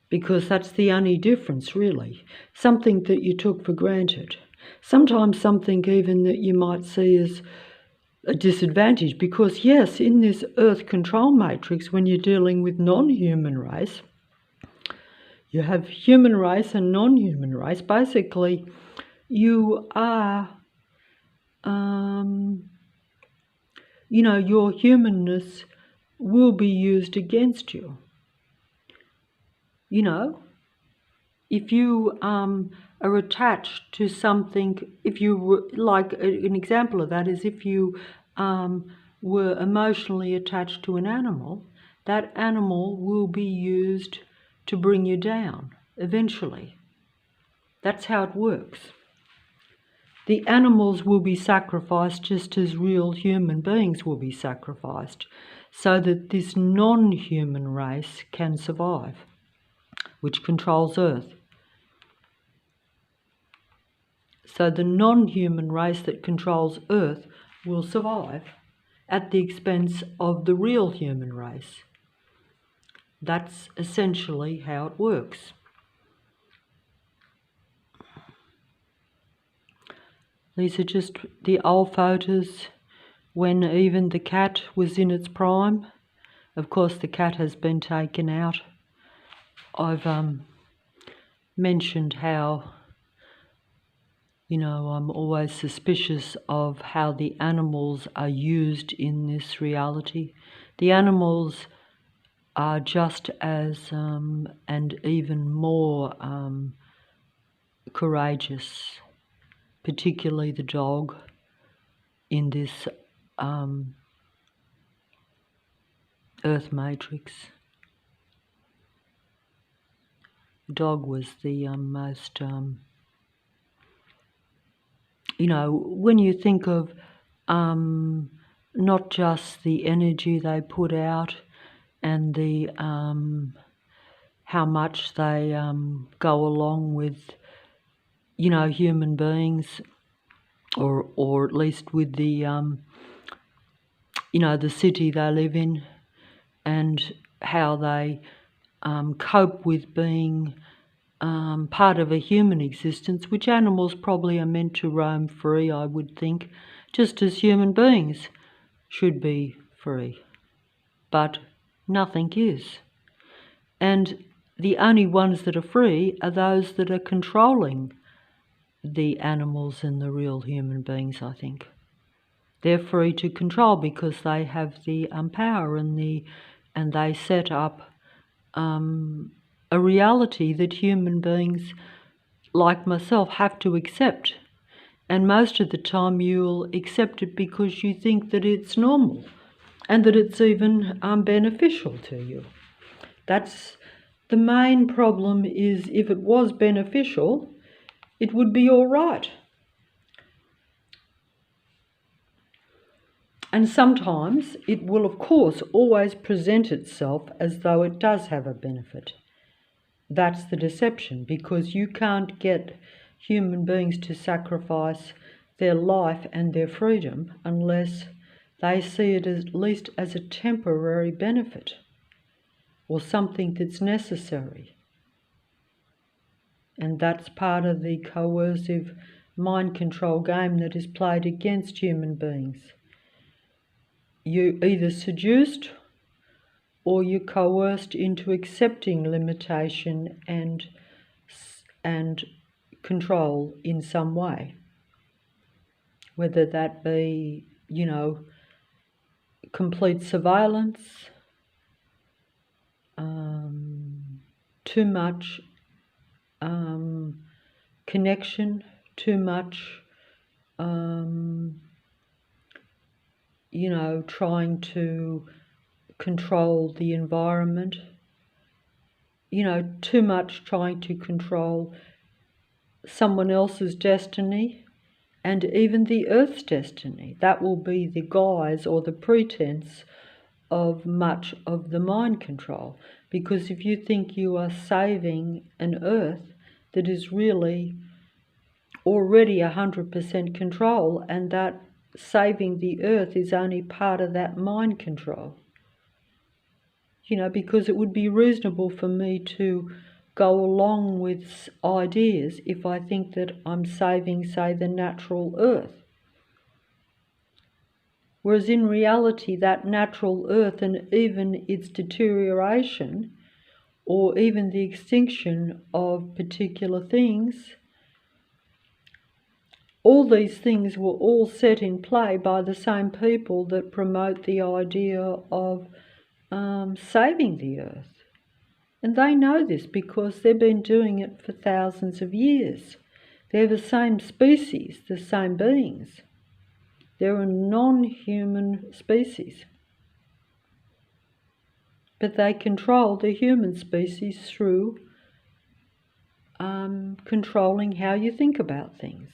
because that's the only difference, really. Something that you took for granted. Sometimes something even that you might see as a disadvantage, because yes, in this Earth control matrix, when you're dealing with non-human race, you have human race and non-human race. Basically, you are, your humanness will be used against you. If you are attached to something, if you were, like an example of that is if you were emotionally attached to an animal, that animal will be used to bring you down eventually. That's how it works. The animals will be sacrificed just as real human beings will be sacrificed, so that this non-human race can survive, which controls Earth. So the non-human race that controls Earth will survive at the expense of the real human race. That's essentially how it works. These are just the old photos when even the cat was in its prime. Of course, the cat has been taken out. I've mentioned how, I'm always suspicious of how the animals are used in this reality. The animals are just as and even more courageous, particularly the dog in this Earth Matrix. The dog was the most, when you think of not just the energy they put out and the how much they go along with, human beings, or at least with the, the city they live in, and how they cope with being part of a human existence, which animals probably are meant to roam free, I would think, just as human beings should be free. But nothing is. And the only ones that are free are those that are controlling the animals and the real human beings, I think. They're free to control because they have the power and they set up a reality that human beings like myself have to accept. And most of the time you'll accept it because you think that it's normal and that it's even beneficial to you. That's the main problem. Is if it was beneficial, it would be all right. And sometimes it will, of course, always present itself as though it does have a benefit. That's the deception, because you can't get human beings to sacrifice their life and their freedom unless they see it at least as a temporary benefit or something that's necessary. And that's part of the coercive mind control game that is played against human beings. You either seduced or you're coerced into accepting limitation and control in some way, whether that be, complete surveillance, too much connection, too much, trying to control the environment, too much trying to control someone else's destiny and even the Earth's destiny. That will be the guise or the pretense of much of the mind control. Because if you think you are saving an Earth that is really already 100% control, and that saving the Earth is only part of that mind control. Because it would be reasonable for me to go along with ideas if I think that I'm saving, say, the natural Earth. Whereas in reality, that natural Earth and even its deterioration or even the extinction of particular things, all these things were all set in play by the same people that promote the idea of saving the Earth. And they know this because they've been doing it for thousands of years. They're the same species, the same beings. They're a non-human species. But they control the human species through controlling how you think about things.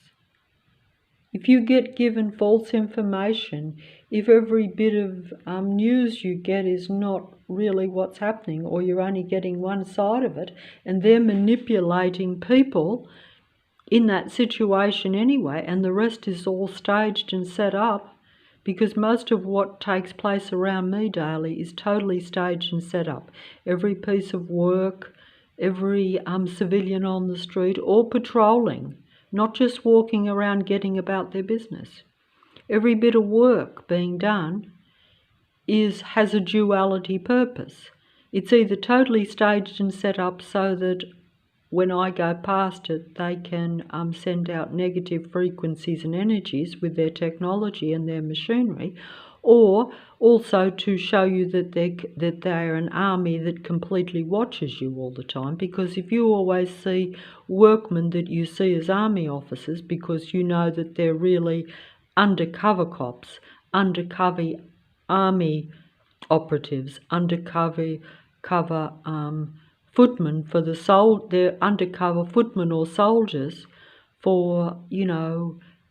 If you get given false information, if every bit of news you get is not really what's happening, or you're only getting one side of it, and they're manipulating people in that situation anyway, and the rest is all staged and set up because most of what takes place around me daily is totally staged and set up. Every piece of work, every civilian on the street, all patrolling, not just walking around getting about their business. Every bit of work being done has a duality purpose. It's either totally staged and set up so that when I go past it, they can send out negative frequencies and energies with their technology and their machinery, or also to show you that they're an army that completely watches you all the time. Because if you always see workmen that you see as army officers, because you know that they're really undercover cops, undercover army operatives, undercover footmen for they're undercover footmen or soldiers for,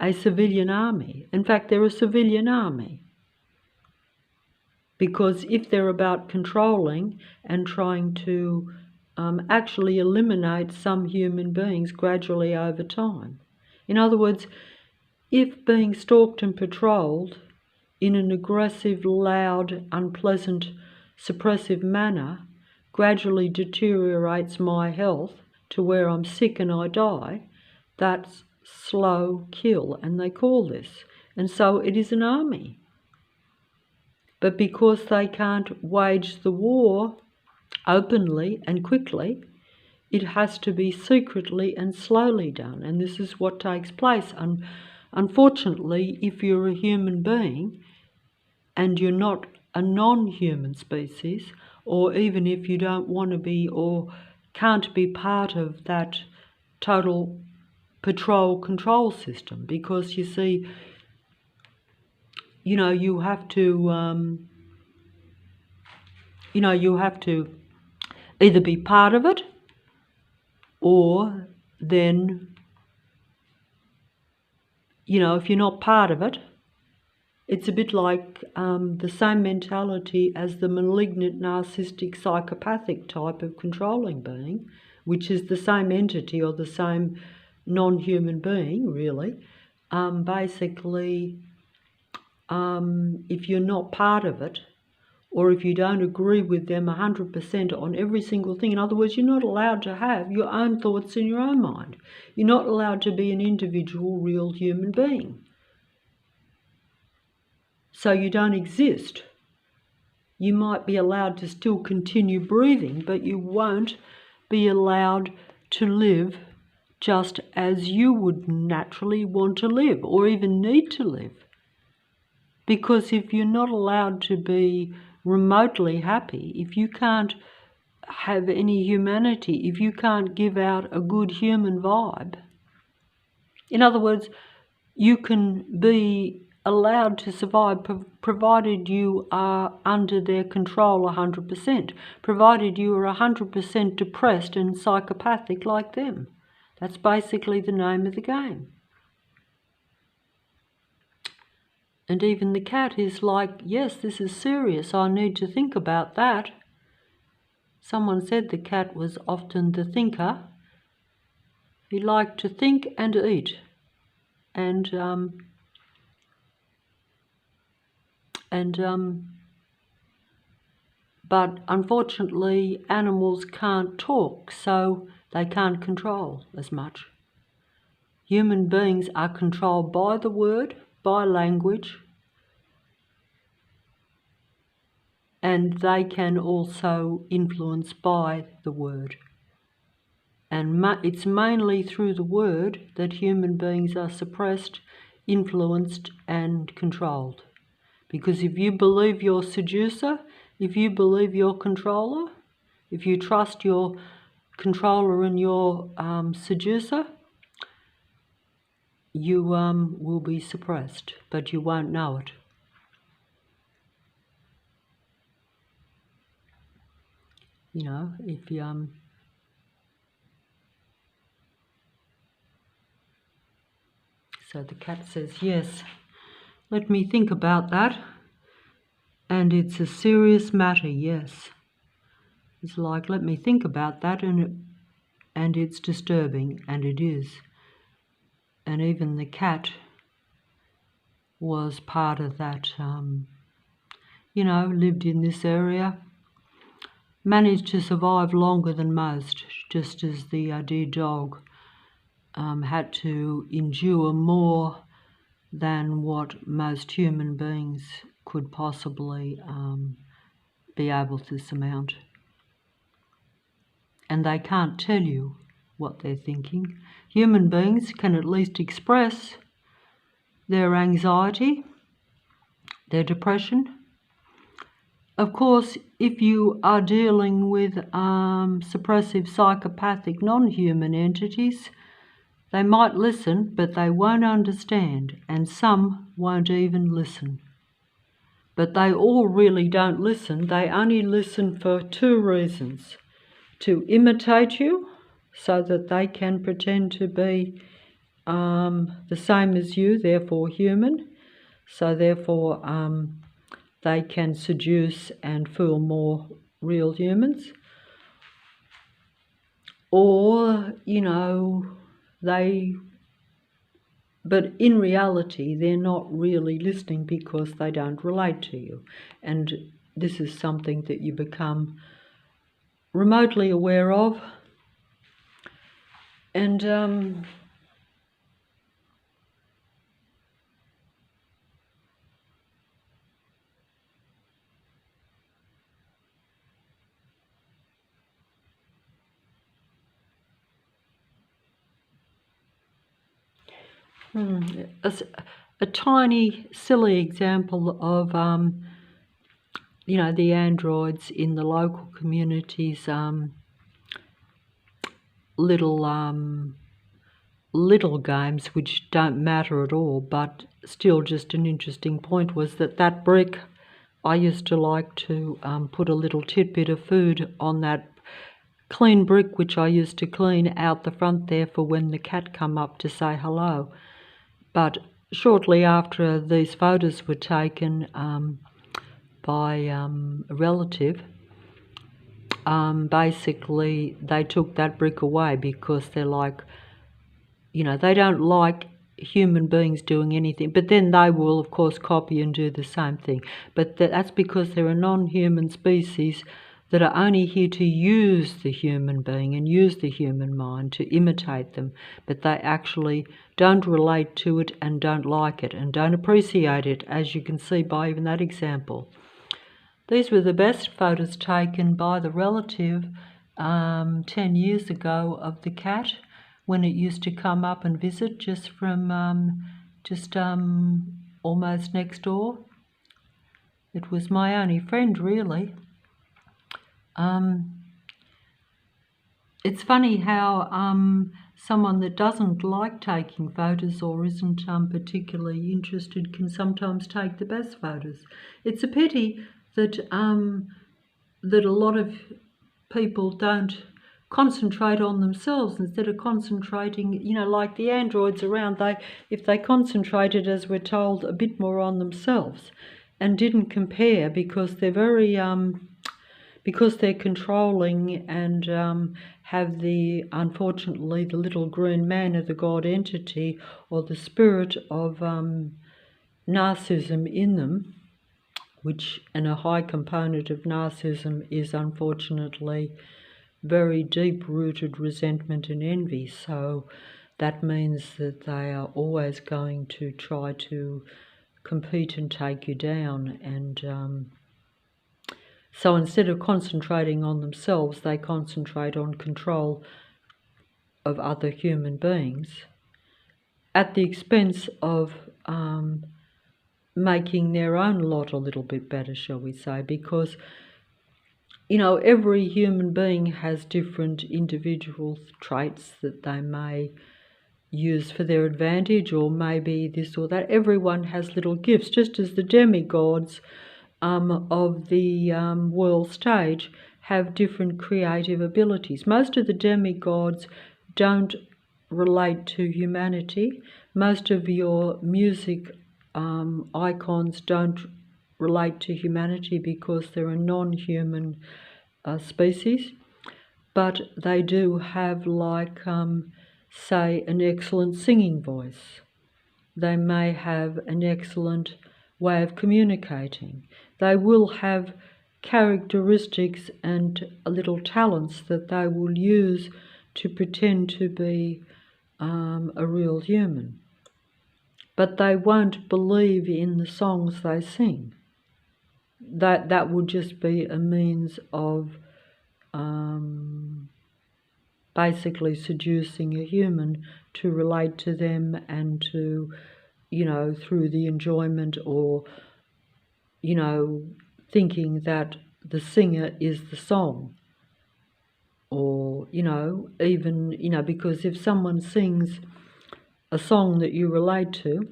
a civilian army. In fact, they're a civilian army. Because if they're about controlling and trying to actually eliminate some human beings gradually over time. In other words, if being stalked and patrolled in an aggressive, loud, unpleasant, suppressive manner gradually deteriorates my health to where I'm sick and I die, that's slow kill, and they call this. And so it is an army. But because they can't wage the war openly and quickly, it has to be secretly and slowly done. And this is what takes place. And unfortunately, if you're a human being and you're not a non-human species, or even if you don't want to be or can't be part of that total patrol control system, because you see, you have to, you have to either be part of it, or then, if you're not part of it, it's a bit like the same mentality as the malignant, narcissistic, psychopathic type of controlling being, which is the same entity or the same non-human being, really. Basically, if you're not part of it, or if you don't agree with them 100% on every single thing, in other words, you're not allowed to have your own thoughts in your own mind. You're not allowed to be an individual, real human being. So you don't exist. You might be allowed to still continue breathing, but you won't be allowed to live just as you would naturally want to live, or even need to live. Because if you're not allowed to be remotely happy, if you can't have any humanity, if you can't give out a good human vibe, in other words, you can be allowed to survive provided you are under their control 100%, provided you are 100% depressed and psychopathic like them. That's basically the name of the game. And even the cat is like, yes, this is serious, I need to think about that. Someone said the cat was often the thinker. He liked to think and eat. But unfortunately, animals can't talk, so they can't control as much. Human beings are controlled by the word, by language, and they can also influence by the word. And it's mainly through the word that human beings are suppressed, influenced, and controlled. Because if you believe your seducer, if you believe your controller, if you trust your controller and your seducer, you will be suppressed, but you won't know it. If you So the cat says, yes, let me think about that. And it's a serious matter, yes. It's like, let me think about that, and it's disturbing, and it is. And even the cat was part of that, lived in this area, managed to survive longer than most, just as the dear dog had to endure more than what most human beings could possibly be able to surmount. And they can't tell you what they're thinking. Human beings can at least express their anxiety, their depression. Of course, if you are dealing with suppressive, psychopathic, non-human entities, they might listen, but they won't understand, and some won't even listen. But they all really don't listen. They only listen for two reasons: to imitate you, so that they can pretend to be the same as you, therefore human, so therefore they can seduce and fool more real humans. Or, but in reality, they're not really listening because they don't relate to you. And this is something that you become remotely aware of. And a tiny, silly example of, the androids in the local communities, little games which don't matter at all, but still just an interesting point, was that brick, I used to like to put a little tidbit of food on that clean brick, which I used to clean out the front there for when the cat come up to say hello. But shortly after these photos were taken by a relative, basically they took that brick away because they're like, they don't like human beings doing anything, but then they will of course copy and do the same thing. But that's because they're a non-human species that are only here to use the human being and use the human mind to imitate them, but they actually don't relate to it and don't like it and don't appreciate it, as you can see by even that example. These were the best photos taken by the relative 10 years ago of the cat, when it used to come up and visit just from almost next door. It was my only friend, really. It's funny how someone that doesn't like taking photos or isn't particularly interested can sometimes take the best photos. It's a pity that that a lot of people don't concentrate on themselves instead of concentrating, like the androids around. If they concentrated, as we're told, a bit more on themselves and didn't compare, because they're very because they're controlling and have unfortunately the little green man of the God entity, or the spirit of narcissism in them, and a high component of narcissism is unfortunately very deep-rooted resentment and envy. So that means that they are always going to try to compete and take you down. And so instead of concentrating on themselves, they concentrate on control of other human beings at the expense of making their own lot a little bit better, shall we say, because every human being has different individual traits that they may use for their advantage, or maybe this or that. Everyone has little gifts, just as the demigods of the world stage have different creative abilities. Most of the demigods don't relate to humanity. Most of your music icons don't relate to humanity because they're a non-human species, but they do have, like, say, an excellent singing voice. they may have an excellent way of communicating. They will have characteristics and little talents that they will use to pretend to be a real human. But they won't believe in the songs they sing. That would just be a means of basically seducing a human to relate to them and to, through the enjoyment or, thinking that the singer is the song. Or, even, because if someone sings a song that you relate to,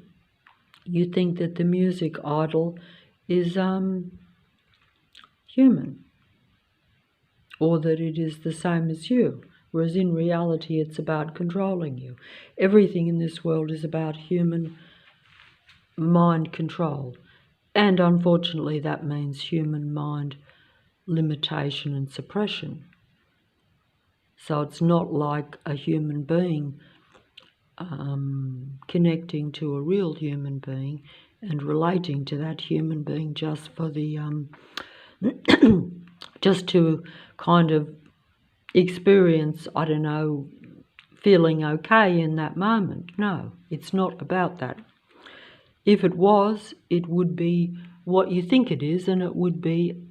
you think that the music idol is human, or that it is the same as you, whereas in reality it's about controlling you. Everything in this world is about human mind control, and unfortunately that means human mind limitation and suppression. So it's not like a human being connecting to a real human being and relating to that human being just for the just to kind of experience, I don't know, feeling okay in that moment. No, it's not about that. If it was, it would be what you think it is, and it would be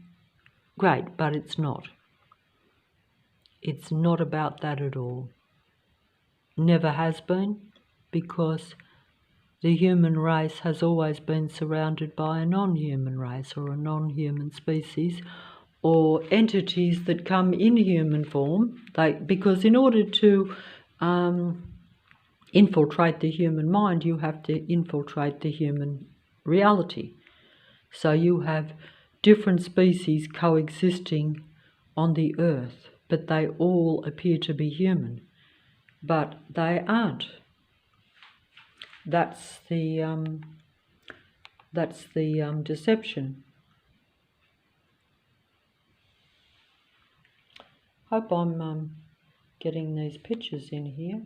great, but it's not. It's not about that at all. Never has been, because the human race has always been surrounded by a non-human race or a non-human species, or entities that come in human form. Because in order to infiltrate the human mind, you have to infiltrate the human reality. So you have different species coexisting on the earth, but they all appear to be human, but they aren't. That's the deception. Hope I'm getting these pictures in here.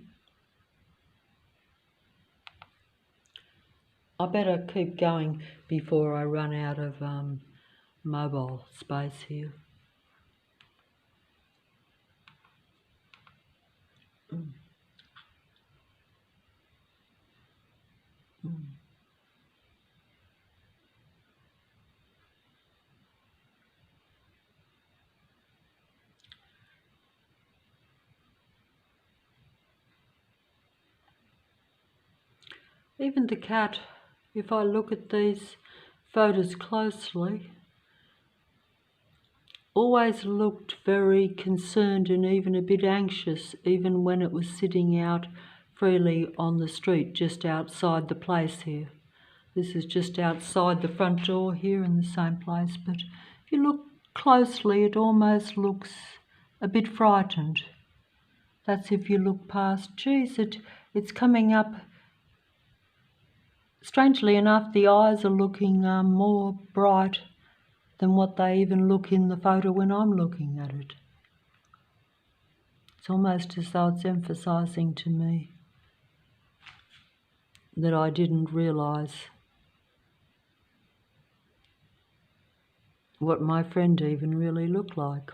I better keep going before I run out of mobile space here. Even the cat, if I look at these photos closely, always looked very concerned and even a bit anxious, even when it was sitting out freely on the street just outside the place here. This is just outside the front door here in the same place, but if you look closely, it almost looks a bit frightened. That's if you look past. Geez, it's coming up. Strangely enough, the eyes are looking more bright than what they even look in the photo when I'm looking at it. It's almost as though it's emphasising to me that I didn't realise what my friend even really looked like.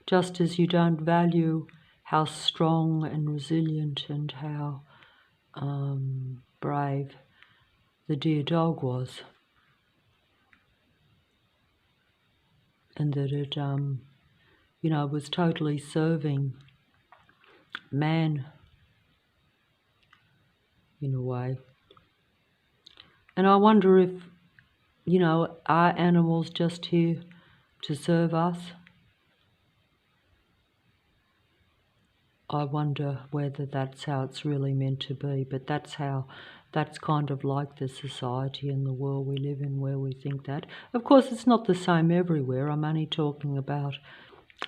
Just as you don't value how strong and resilient and how brave the dear dog was, and that it, was totally serving man in a way. And I wonder if, are animals just here to serve us? I wonder whether that's how it's really meant to be, but that's kind of like the society and the world we live in, where we think that. Of course, it's not the same everywhere. I'm only talking about,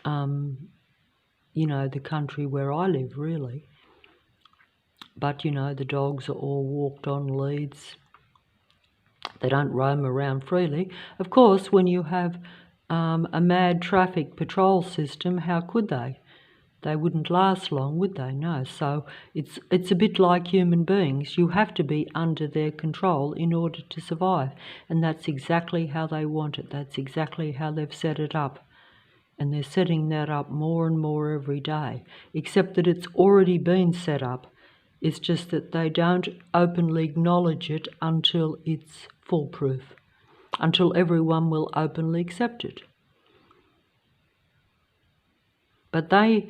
the country where I live, really. But, the dogs are all walked on leads. They don't roam around freely. Of course, when you have a mad traffic patrol system, how could they? They wouldn't last long, would they? No. So it's a bit like human beings. You have to be under their control in order to survive. And that's exactly how they want it. That's exactly how they've set it up. And they're setting that up more and more every day. Except that it's already been set up. It's just that they don't openly acknowledge it until it's foolproof. Until everyone will openly accept it. But they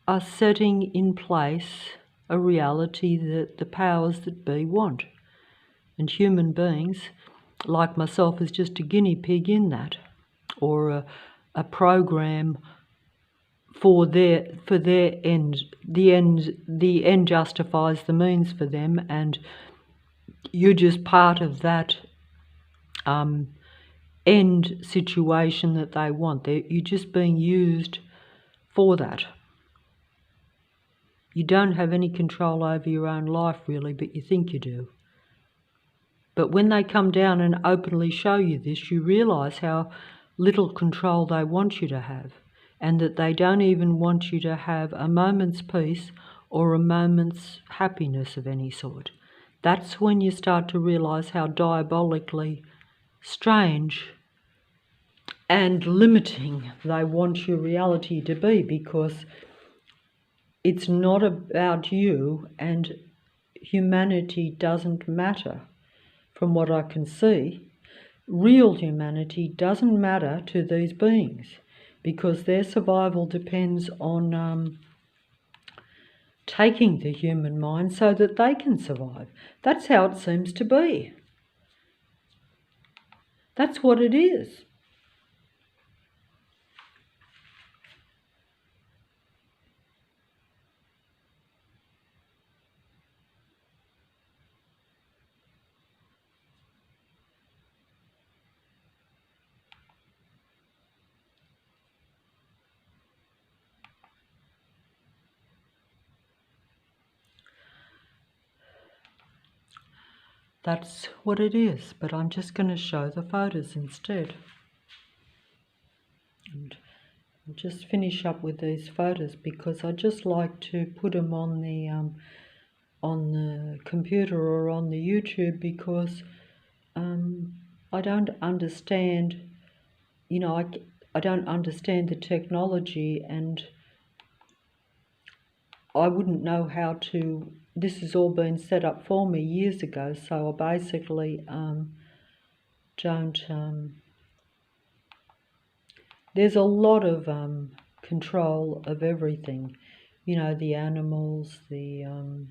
are setting in place a reality that the powers that be want. And human beings, like myself, is just a guinea pig in that, or a program for their end. The end justifies the means for them, and you're just part of that end situation that they want. You're just being used for that. You don't have any control over your own life, really, but you think you do. But when they come down and openly show you this, you realise how little control they want you to have, and that they don't even want you to have a moment's peace or a moment's happiness of any sort. That's when you start to realise how diabolically strange and limiting they want your reality to be, because it's not about you, and humanity doesn't matter. From what I can see, real humanity doesn't matter to these beings, because their survival depends on taking the human mind so that they can survive. That's how it seems to be. That's what it is. That's what it is, but I'm just going to show the photos instead. And I'll just finish up with these photos because I just like to put them on the computer or on the YouTube, because I don't understand, I don't understand the technology, and I wouldn't know how to. This has all been set up for me years ago, so I basically don't. There's a lot of control of everything, the animals, I'm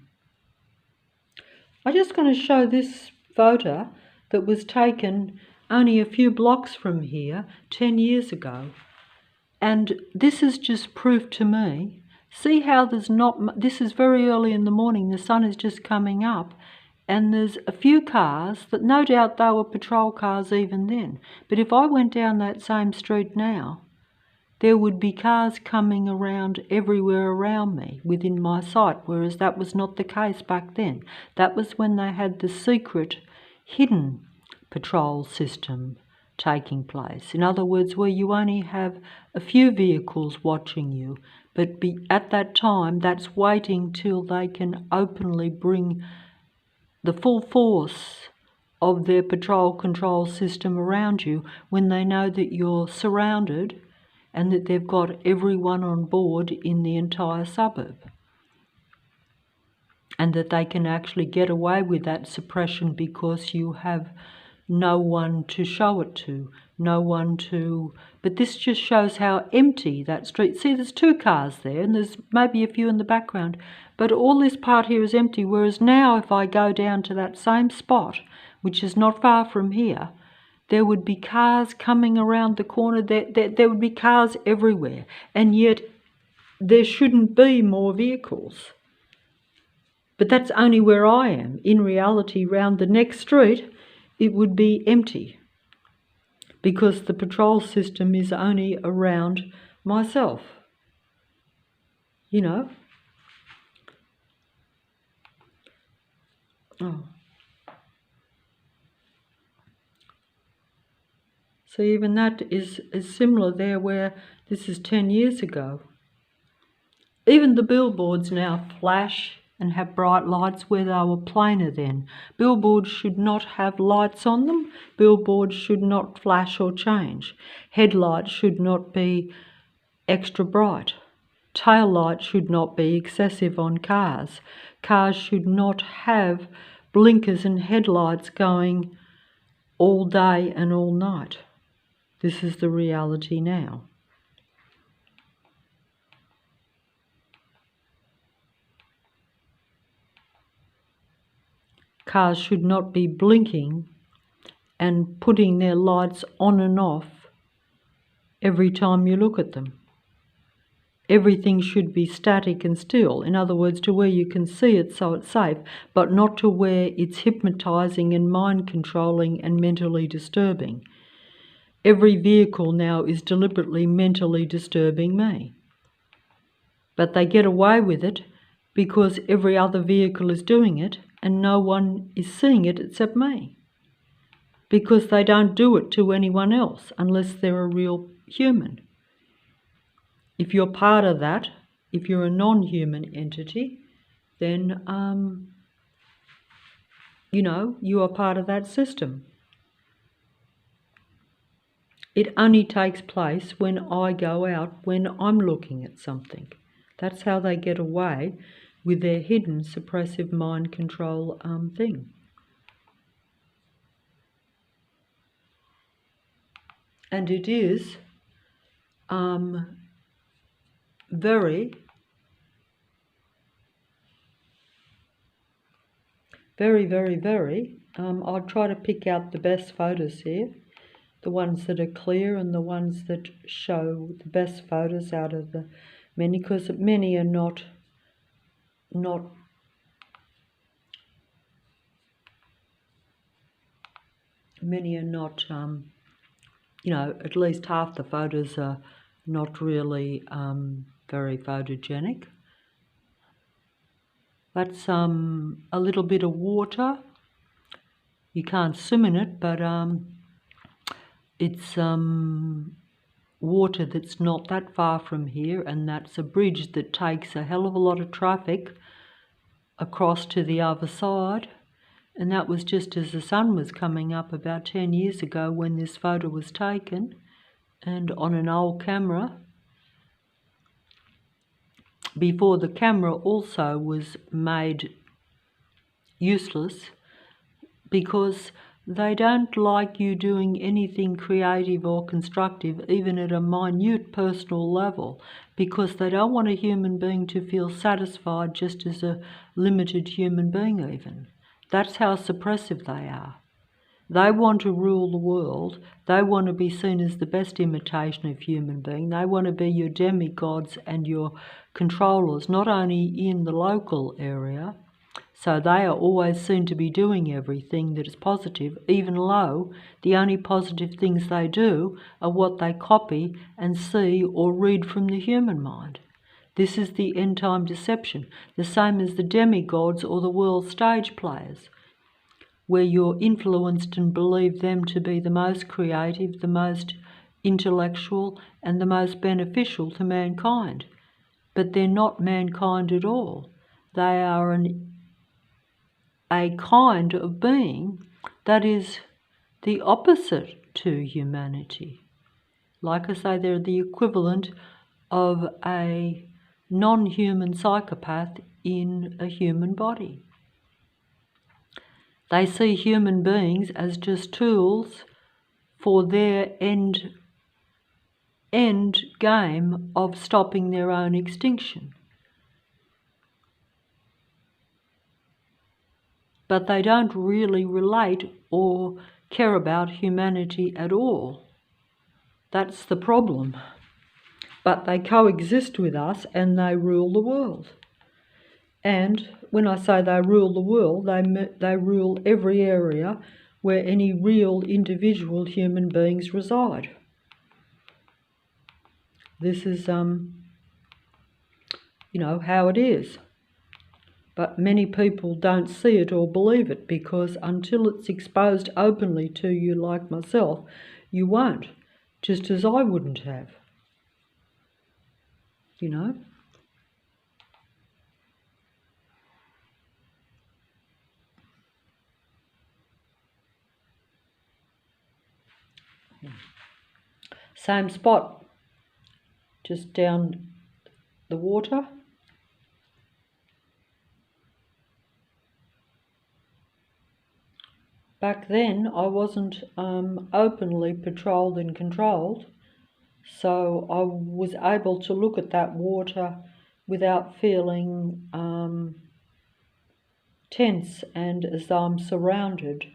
just going to show this photo that was taken only a few blocks from here 10 years ago. And this is just proof to me. See how this is very early in the morning, the sun is just coming up, and there's a few cars that no doubt they were patrol cars even then. But if I went down that same street now, there would be cars coming around everywhere around me within my sight, whereas that was not the case back then. That was when they had the secret, hidden patrol system taking place. In other words, where you only have a few vehicles watching you, but at that time, that's waiting till they can openly bring the full force of their patrol control system around you when they know that you're surrounded and that they've got everyone on board in the entire suburb, and that they can actually get away with that suppression because you have no one to show it to, but this just shows how empty that street. See, there's 2 cars there, and there's maybe a few in the background, but all this part here is empty, whereas now if I go down to that same spot, which is not far from here, there would be cars coming around the corner, there would be cars everywhere, and yet there shouldn't be more vehicles. But that's only where I am. In reality, round the next street, it would be empty, because the patrol system is only around myself, Oh. So even that is similar there, where this is 10 years ago. Even the billboards now flash and have bright lights where they were plainer then. Billboards should not have lights on them. Billboards should not flash or change. Headlights should not be extra bright. Tail lights should not be excessive on cars. Cars should not have blinkers and headlights going all day and all night. This is the reality now. Cars should not be blinking and putting their lights on and off every time you look at them. Everything should be static and still, in other words, to where you can see it so it's safe, but not to where it's hypnotising and mind-controlling and mentally disturbing. Every vehicle now is deliberately mentally disturbing me. But they get away with it because every other vehicle is doing it and no one is seeing it except me. Because they don't do it to anyone else unless they're a real human. If you're part of that, if you're a non-human entity, then, you are part of that system. It only takes place when I go out, when I'm looking at something. That's how they get away with their hidden suppressive mind control thing. And it is very, I'll try to pick out the best photos here, the ones that are clear and the ones that show the best photos out of the many, because many are not at least half the photos are not really very photogenic. That's a little bit of water. You can't swim in it, but it's water that's not that far from here, and that's a bridge that takes a hell of a lot of traffic across to the other side. And that was just as the sun was coming up about 10 years ago when this photo was taken, and on an old camera, before the camera also was made useless, because they don't like you doing anything creative or constructive, even at a minute personal level, because they don't want a human being to feel satisfied just as a limited human being even. That's how suppressive they are. They want to rule the world. They want to be seen as the best imitation of human being. They want to be your demigods and your controllers, not only in the local area. So they are always seen to be doing everything that is positive, even though the only positive things they do are what they copy and see or read from the human mind. This is the end-time deception, the same as the demigods or the world stage players, where you're influenced and believe them to be the most creative, the most intellectual, and the most beneficial to mankind. But they're not mankind at all. They are a kind of being that is the opposite to humanity. Like I say, they're the equivalent of a non-human psychopath in a human body. They see human beings as just tools for their end game of stopping their own extinction. But they don't really relate or care about humanity at all. That's the problem. But they coexist with us and they rule the world. And when I say they rule the world, they rule every area where any real individual human beings reside. This is, how it is. But many people don't see it or believe it, because until it's exposed openly to you, like myself, you won't, just as I wouldn't have. Same spot, just down the water. Back then I wasn't openly patrolled and controlled, so I was able to look at that water without feeling tense and as though I'm surrounded.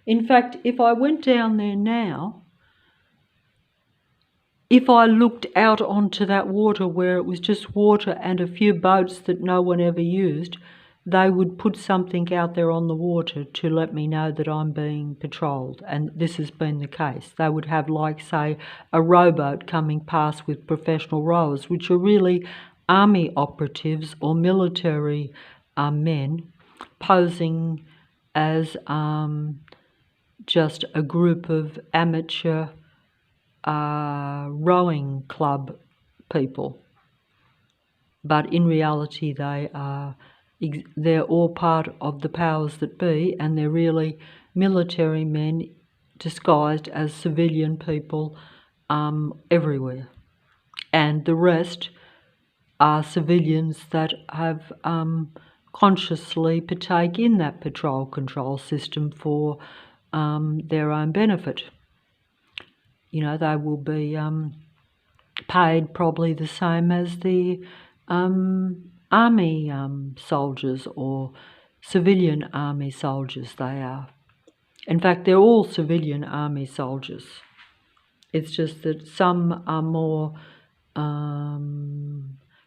In fact, if I went down there now, if I looked out onto that water where it was just water and a few boats that no one ever used, they would put something out there on the water to let me know that I'm being patrolled, and this has been the case. They would have, like, say, a rowboat coming past with professional rowers, which are really army operatives or military men posing as just a group of amateur rowing club people, but in reality they're all part of the powers that be, and they're really military men disguised as civilian people everywhere, and the rest are civilians that have consciously partake in that patrol control system for their own benefit. You know, they will be paid probably the same as the army soldiers or civilian army soldiers they are. In fact, they're all civilian army soldiers. It's just that some are more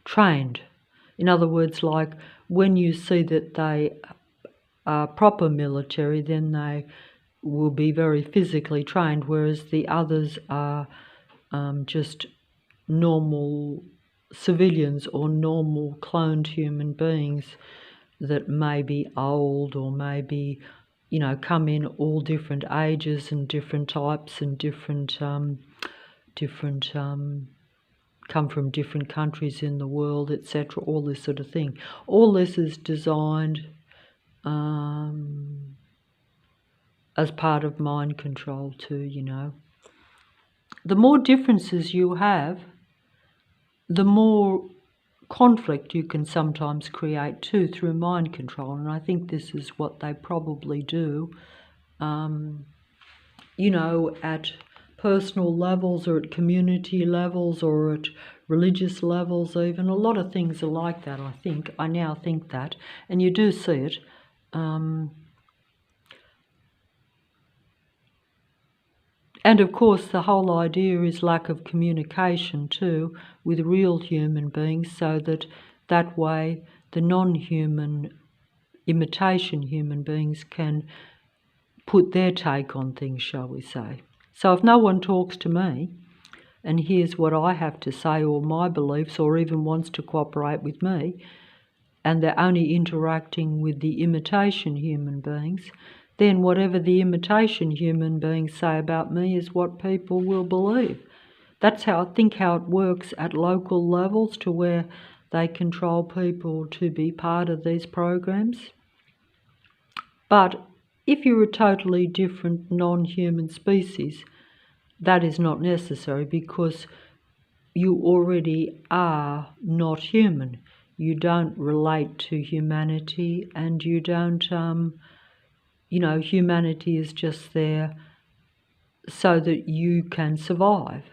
trained. In other words, like when you see that they are proper military, then they will be very physically trained, whereas the others are just normal civilians or normal cloned human beings that may be old or maybe, you know, come in all different ages and different types and different come from different countries in the world, etc., all this sort of thing. All this is designed as part of mind control too, you know. The more differences you have, the more conflict you can sometimes create too through mind control, and I think this is what they probably do, you know, at personal levels or at community levels or at religious levels even. A lot of things are like that, I think. I now think that, and you do see it. And of course the whole idea is lack of communication too with real human beings, so that way the non-human imitation human beings can put their take on things, shall we say. So if no one talks to me and hears what I have to say or my beliefs or even wants to cooperate with me, and they're only interacting with the imitation human beings, then whatever the imitation human beings say about me is what people will believe. That's how I think how it works at local levels, to where they control people to be part of these programs. But if you're a totally different non-human species, that is not necessary, because you already are not human. You don't relate to humanity, and you don't, you know, humanity is just there so that you can survive.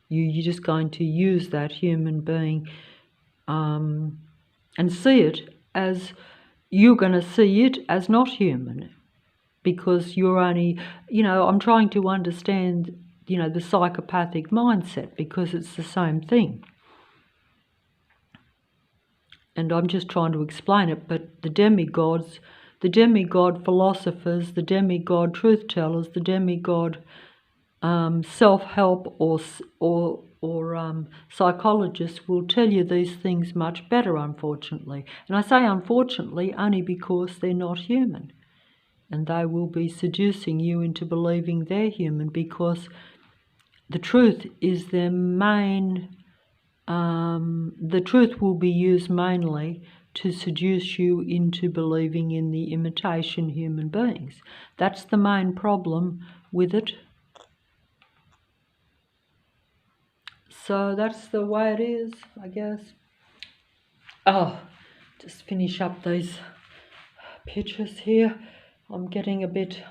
You're just going to use that human being and see it as, you're going to see it as not human, because you're only, you know, I'm trying to understand, you know, the psychopathic mindset, because it's the same thing. And I'm just trying to explain it, but the demigods, the demigod philosophers, the demigod truth tellers, the demigod self-help or psychologists will tell you these things much better, unfortunately. And I say unfortunately only because they're not human. And they will be seducing you into believing they're human, because the truth is their main, the truth will be used mainly to seduce you into believing in the imitation human beings. That's the main problem with it. So that's the way it is, I guess. Oh, just finish up these pictures here. I'm getting a bit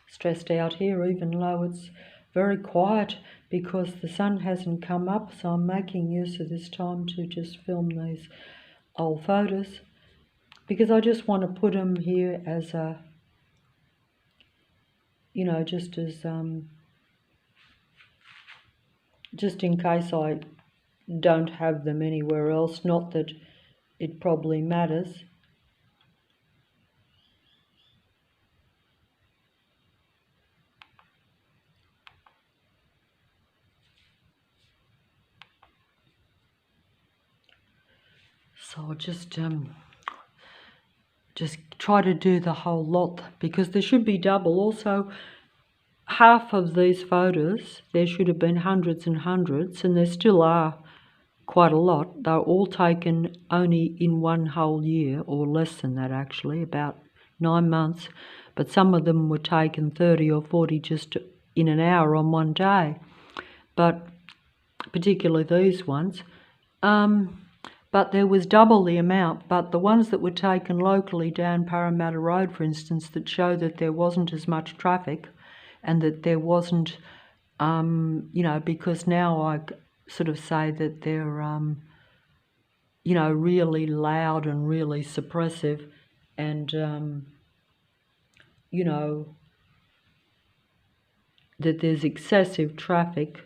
stressed out here, even though it's very quiet because the sun hasn't come up, so I'm making use of this time to just film these old photos because I just want to put them here as a, just as just in case I don't have them anywhere else. Not that it probably matters. So I'll just try to do the whole lot because there should be double. Also, half of these photos, there should have been hundreds and hundreds, and there still are quite a lot. They're all taken only in one whole year, or less than that actually, about 9 months. But some of them were taken 30 or 40 just in an hour on one day. But particularly these ones. But there was double the amount. But the ones that were taken locally down Parramatta Road, for instance, that show that there wasn't as much traffic and that there wasn't, because now I sort of say that they're, really loud and really suppressive and, that there's excessive traffic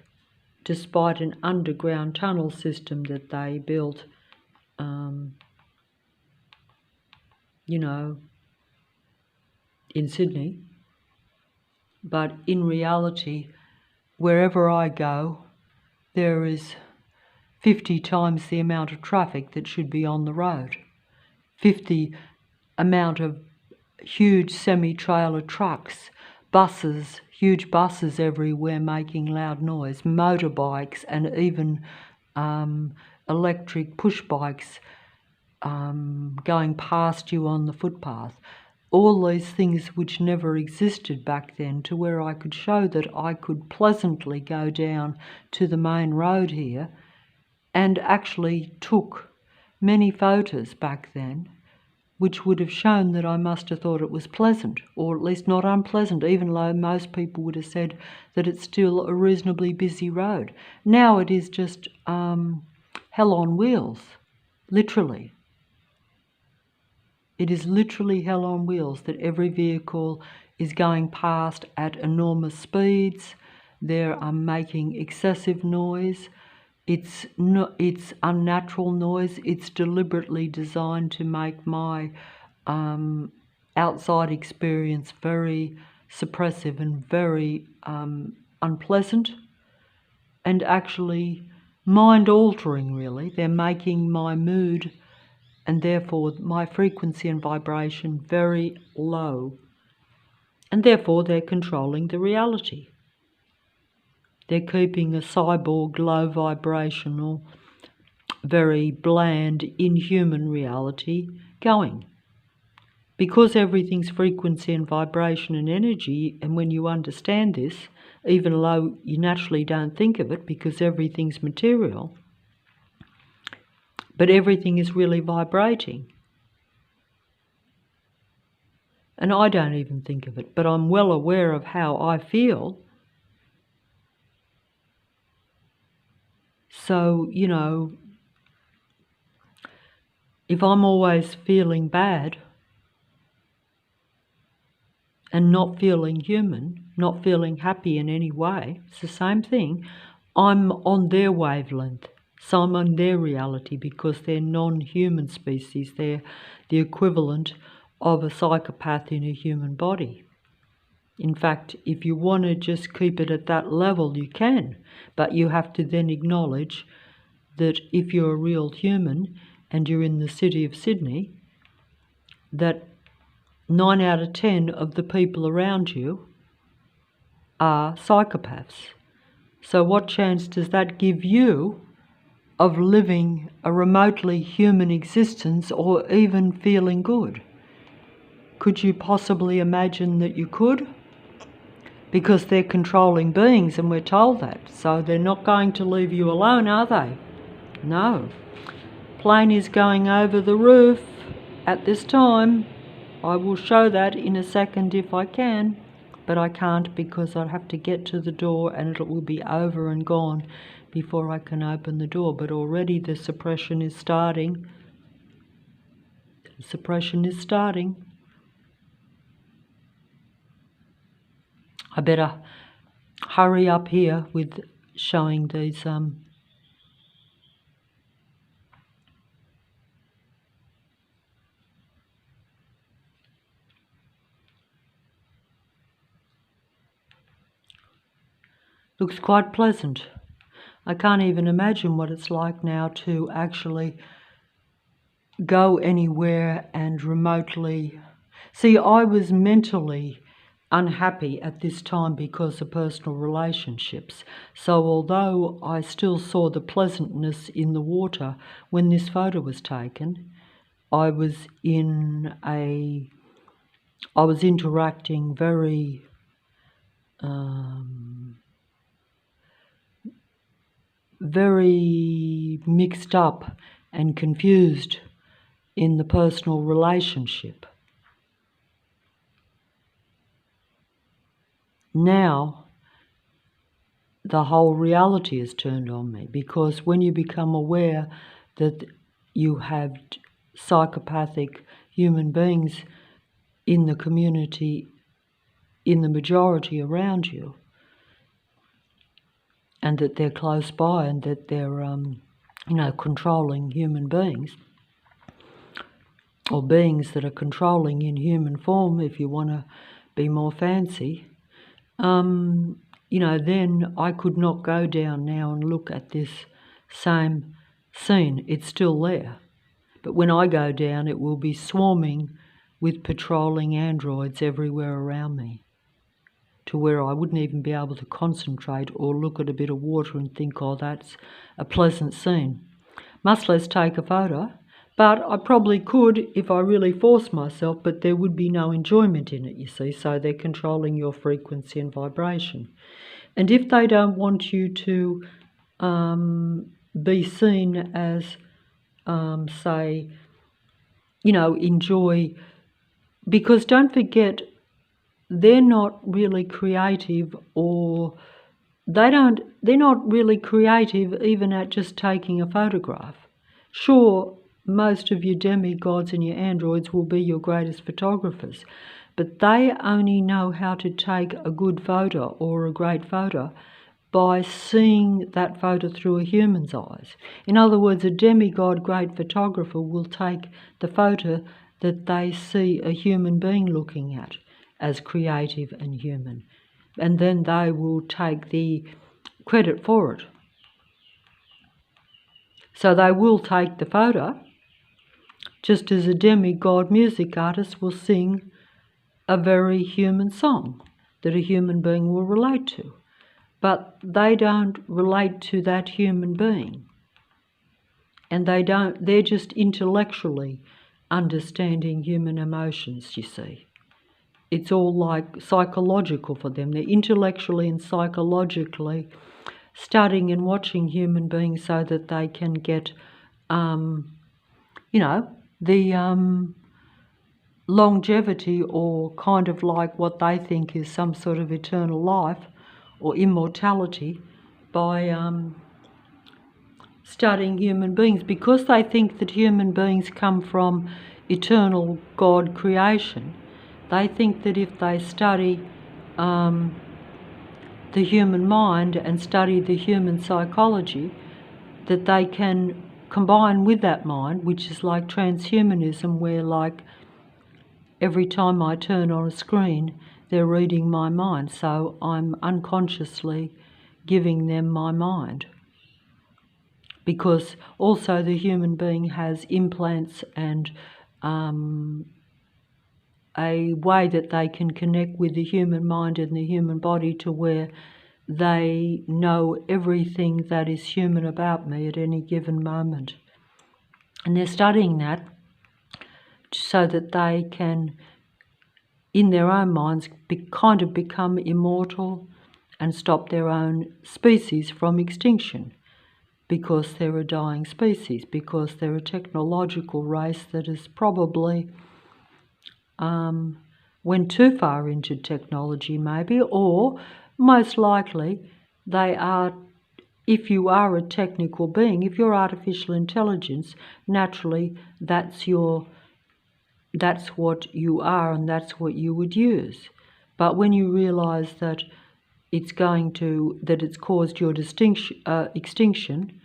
despite an underground tunnel system that they built, in Sydney. But in reality, wherever I go, there is 50 times the amount of traffic that should be on the road. 50 amount of huge semi-trailer trucks, buses, huge buses everywhere making loud noise, motorbikes and even electric push bikes going past you on the footpath. All these things which never existed back then, to where I could show that I could pleasantly go down to the main road here, and actually took many photos back then which would have shown that I must have thought it was pleasant, or at least not unpleasant, even though most people would have said that it's still a reasonably busy road. Now it is just hell on wheels, literally. It is literally hell on wheels, that every vehicle is going past at enormous speeds. They're making excessive noise. It's unnatural noise. It's deliberately designed to make my outside experience very suppressive and very unpleasant, and actually mind-altering, really. They're making my mood and therefore my frequency and vibration very low, and therefore they're controlling the reality. They're keeping a cyborg, low vibrational, very bland, inhuman reality going. Because everything's frequency and vibration and energy, and when you understand this, even though you naturally don't think of it because everything's material, but everything is really vibrating. And I don't even think of it, but I'm well aware of how I feel. So, if I'm always feeling bad and not feeling human, not feeling happy in any way, it's the same thing. I'm on their wavelength. So I'm on their reality because they're non-human species. They're the equivalent of a psychopath in a human body. In fact, if you want to just keep it at that level, you can. But you have to then acknowledge that if you're a real human and you're in the city of Sydney, that 9 out of 10 of the people around you are psychopaths. So what chance does that give you of living a remotely human existence or even feeling good? Could you possibly imagine that you could? because they're controlling beings, and we're told that. So they're not going to leave you alone, are they? No. Plane is going over the roof at this time. I will show that in a second if I can, but I can't because I'd have to get to the door and it will be over and gone before I can open the door. But already the suppression is starting. The suppression is starting. I better hurry up here with showing these looks quite pleasant. I can't even imagine what it's like now to actually go anywhere and remotely. See, I was mentally unhappy at this time because of personal relationships. So although I still saw the pleasantness in the water when this photo was taken, I was interacting very very mixed up and confused in the personal relationship. Now, the whole reality is turned on me, because when you become aware that you have psychopathic human beings in the community, in the majority around you, and that they're close by and that they're, controlling human beings, or beings that are controlling in human form, if you want to be more fancy, then I could not go down now and look at this same scene. It's still there. But when I go down, it will be swarming with patrolling androids everywhere around me, to where I wouldn't even be able to concentrate or look at a bit of water and think, oh, that's a pleasant scene. Much less take a photo. But I probably could if I really forced myself, but there would be no enjoyment in it, you see. So they're controlling your frequency and vibration. And if they don't want you to be seen as, enjoy, because don't forget, they're not really creative, or they're not really creative even at just taking a photograph. Sure, most of your demigods and your androids will be your greatest photographers, but they only know how to take a good photo or a great photo by seeing that photo through a human's eyes. In other words, a demigod great photographer will take the photo that they see a human being looking at as creative and human, and then they will take the credit for it. So they will take the photo, just as a demigod music artist will sing a very human song that a human being will relate to. But they don't relate to that human being. And they're just intellectually understanding human emotions, you see. It's all like psychological for them. They're intellectually and psychologically studying and watching human beings so that they can get, the longevity, or kind of like what they think is some sort of eternal life or immortality, by studying human beings, because they think that human beings come from eternal God creation. They think that if they study the human mind and study the human psychology, that they can combine with that mind, which is like transhumanism, where like every time I turn on a screen, they're reading my mind, so I'm unconsciously giving them my mind. Because also the human being has implants and a way that they can connect with the human mind and the human body, to where they know everything that is human about me at any given moment. And they're studying that so that they can in their own minds, kind of become immortal and stop their own species from extinction, because they're a dying species, because they're a technological race that has probably went too far into technology maybe, or most likely they are, if you are a technical being, if you're artificial intelligence, naturally that's what you are and that's what you would use. But when you realise that it's caused your extinction,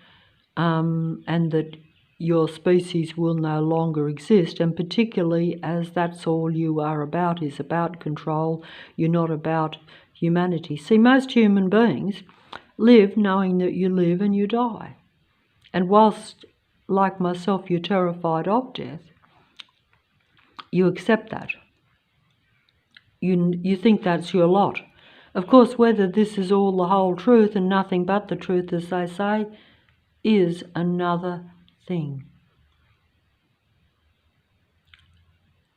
and that your species will no longer exist, and particularly as that's all you are about, is about control, you're not about humanity. See, most human beings live knowing that you live and you die. And whilst, like myself, you're terrified of death, you accept that. You think that's your lot. Of course, whether this is all the whole truth and nothing but the truth, as they say, is another thing.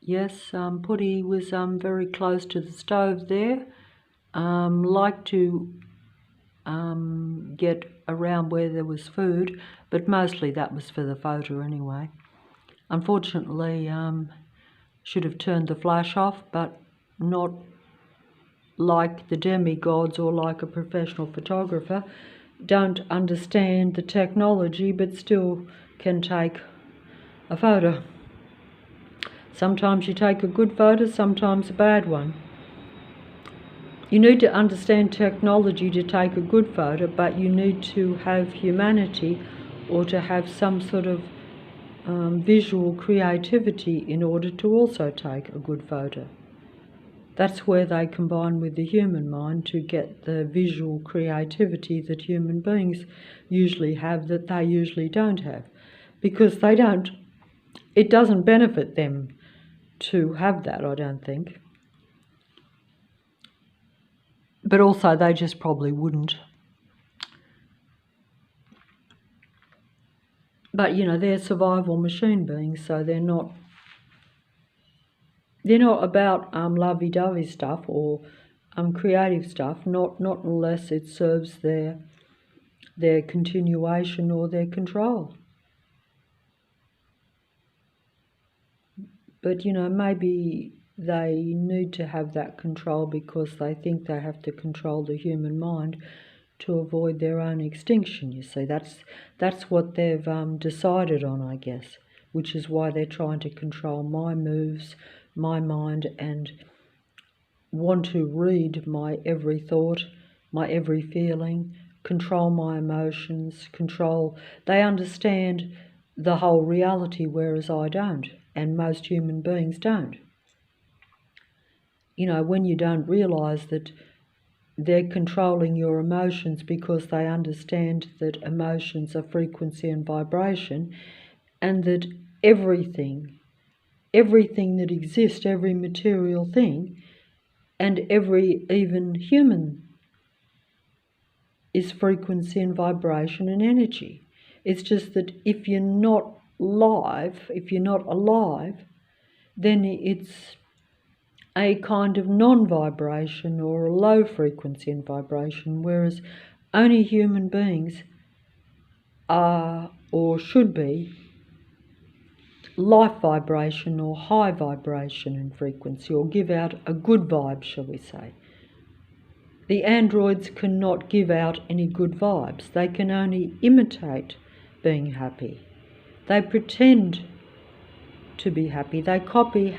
Yes, Putty was very close to the stove there. Like to get around where there was food, but mostly that was for the photo anyway. Unfortunately, should have turned the flash off, but not like the demigods or like a professional photographer. Don't understand the technology, but still can take a photo. Sometimes you take a good photo, sometimes a bad one. You need to understand technology to take a good photo, but you need to have humanity or to have some sort of visual creativity in order to also take a good photo. That's where they combine with the human mind to get the visual creativity that human beings usually have that they usually don't have, because it doesn't benefit them to have that, I don't think. But also they just probably wouldn't. But they're survival machine beings, so they're not about lovey-dovey stuff or creative stuff, not unless it serves their continuation or their control. But maybe they need to have that control because they think they have to control the human mind to avoid their own extinction. You see, that's what they've decided on, I guess, which is why they're trying to control my moves, my mind, and want to read my every thought, my every feeling, control my emotions, they understand the whole reality, whereas I don't, and most human beings don't. When you don't realise that they're controlling your emotions because they understand that emotions are frequency and vibration, and that everything that exists, every material thing, and every even human is frequency and vibration and energy. It's just that if you're not alive, then it's a kind of non-vibration or a low frequency and vibration, whereas only human beings are or should be life vibration or high vibration and frequency, or give out a good vibe, shall we say. The androids cannot give out any good vibes. They can only imitate being happy. They pretend to be happy. They copy.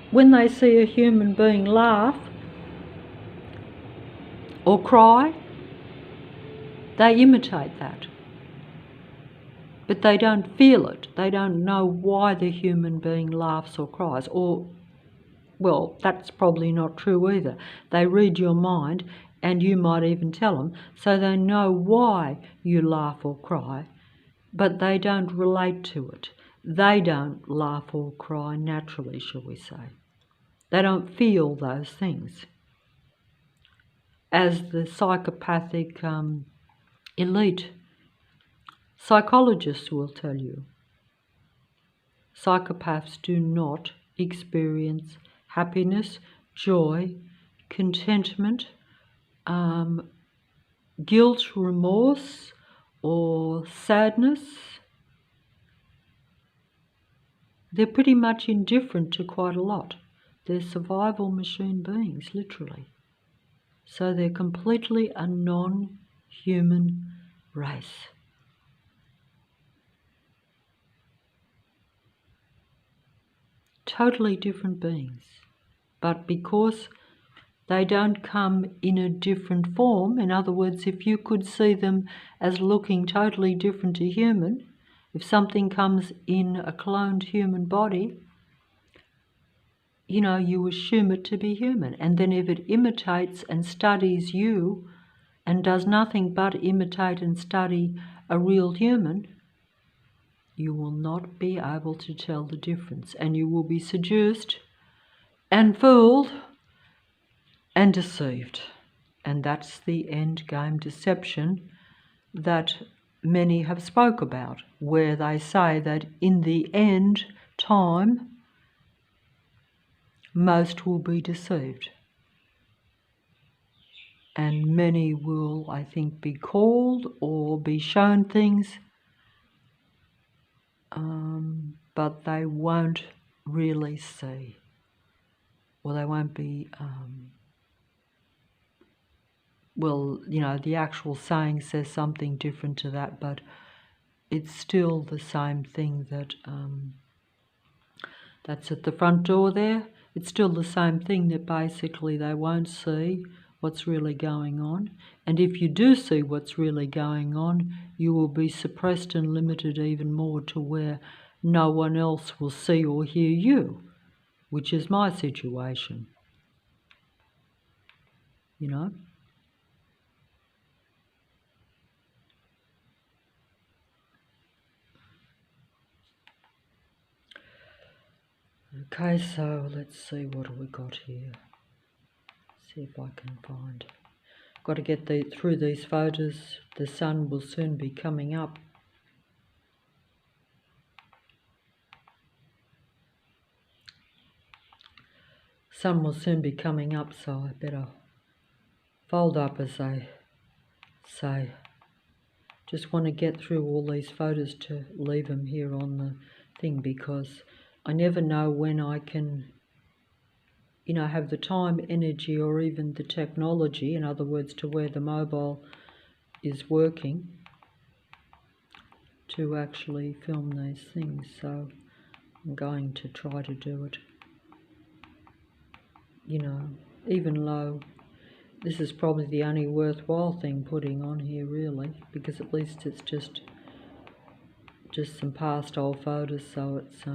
When they see a human being laugh or cry, they imitate that. But they don't feel it. They don't know why the human being laughs or cries. Or, well, that's probably not true either. They read your mind, and you might even tell them, so they know why you laugh or cry, but they don't relate to it. They don't laugh or cry naturally, shall we say. They don't feel those things. As the psychopathic elite psychologists will tell you, psychopaths do not experience happiness, joy, contentment, guilt, remorse, or sadness. They're pretty much indifferent to quite a lot. They're survival machine beings, literally. So they're completely a non-human race. Totally different beings. But because they don't come in a different form, in other words, if you could see them as looking totally different to human, if something comes in a cloned human body, you assume it to be human. And then if it imitates and studies you and does nothing but imitate and study a real human, you will not be able to tell the difference, and you will be seduced and fooled and deceived. And that's the end game deception that many have spoke about, where they say that in the end time, most will be deceived. And many will, I think, be called or be shown things, but they won't really see, or they won't be, the actual saying says something different to that, but it's still the same thing that's at the front door there. It's still the same thing that basically they won't see what's really going on. And if you do see what's really going on, you will be suppressed and limited even more to where no one else will see or hear you, which is my situation. Okay, so let's see, what have we got here? See if I can find. Got to get through these photos. The sun will soon be coming up. Sun will soon be coming up, so I better fold up, as they say. Just want to get through all these photos to leave them here on the thing, because I never know when I can, have the time, energy, or even the technology, in other words, to where the mobile is working, to actually film these things. So I'm going to try to do it. Even though this is probably the only worthwhile thing putting on here, really, because at least it's just some past old photos, so it's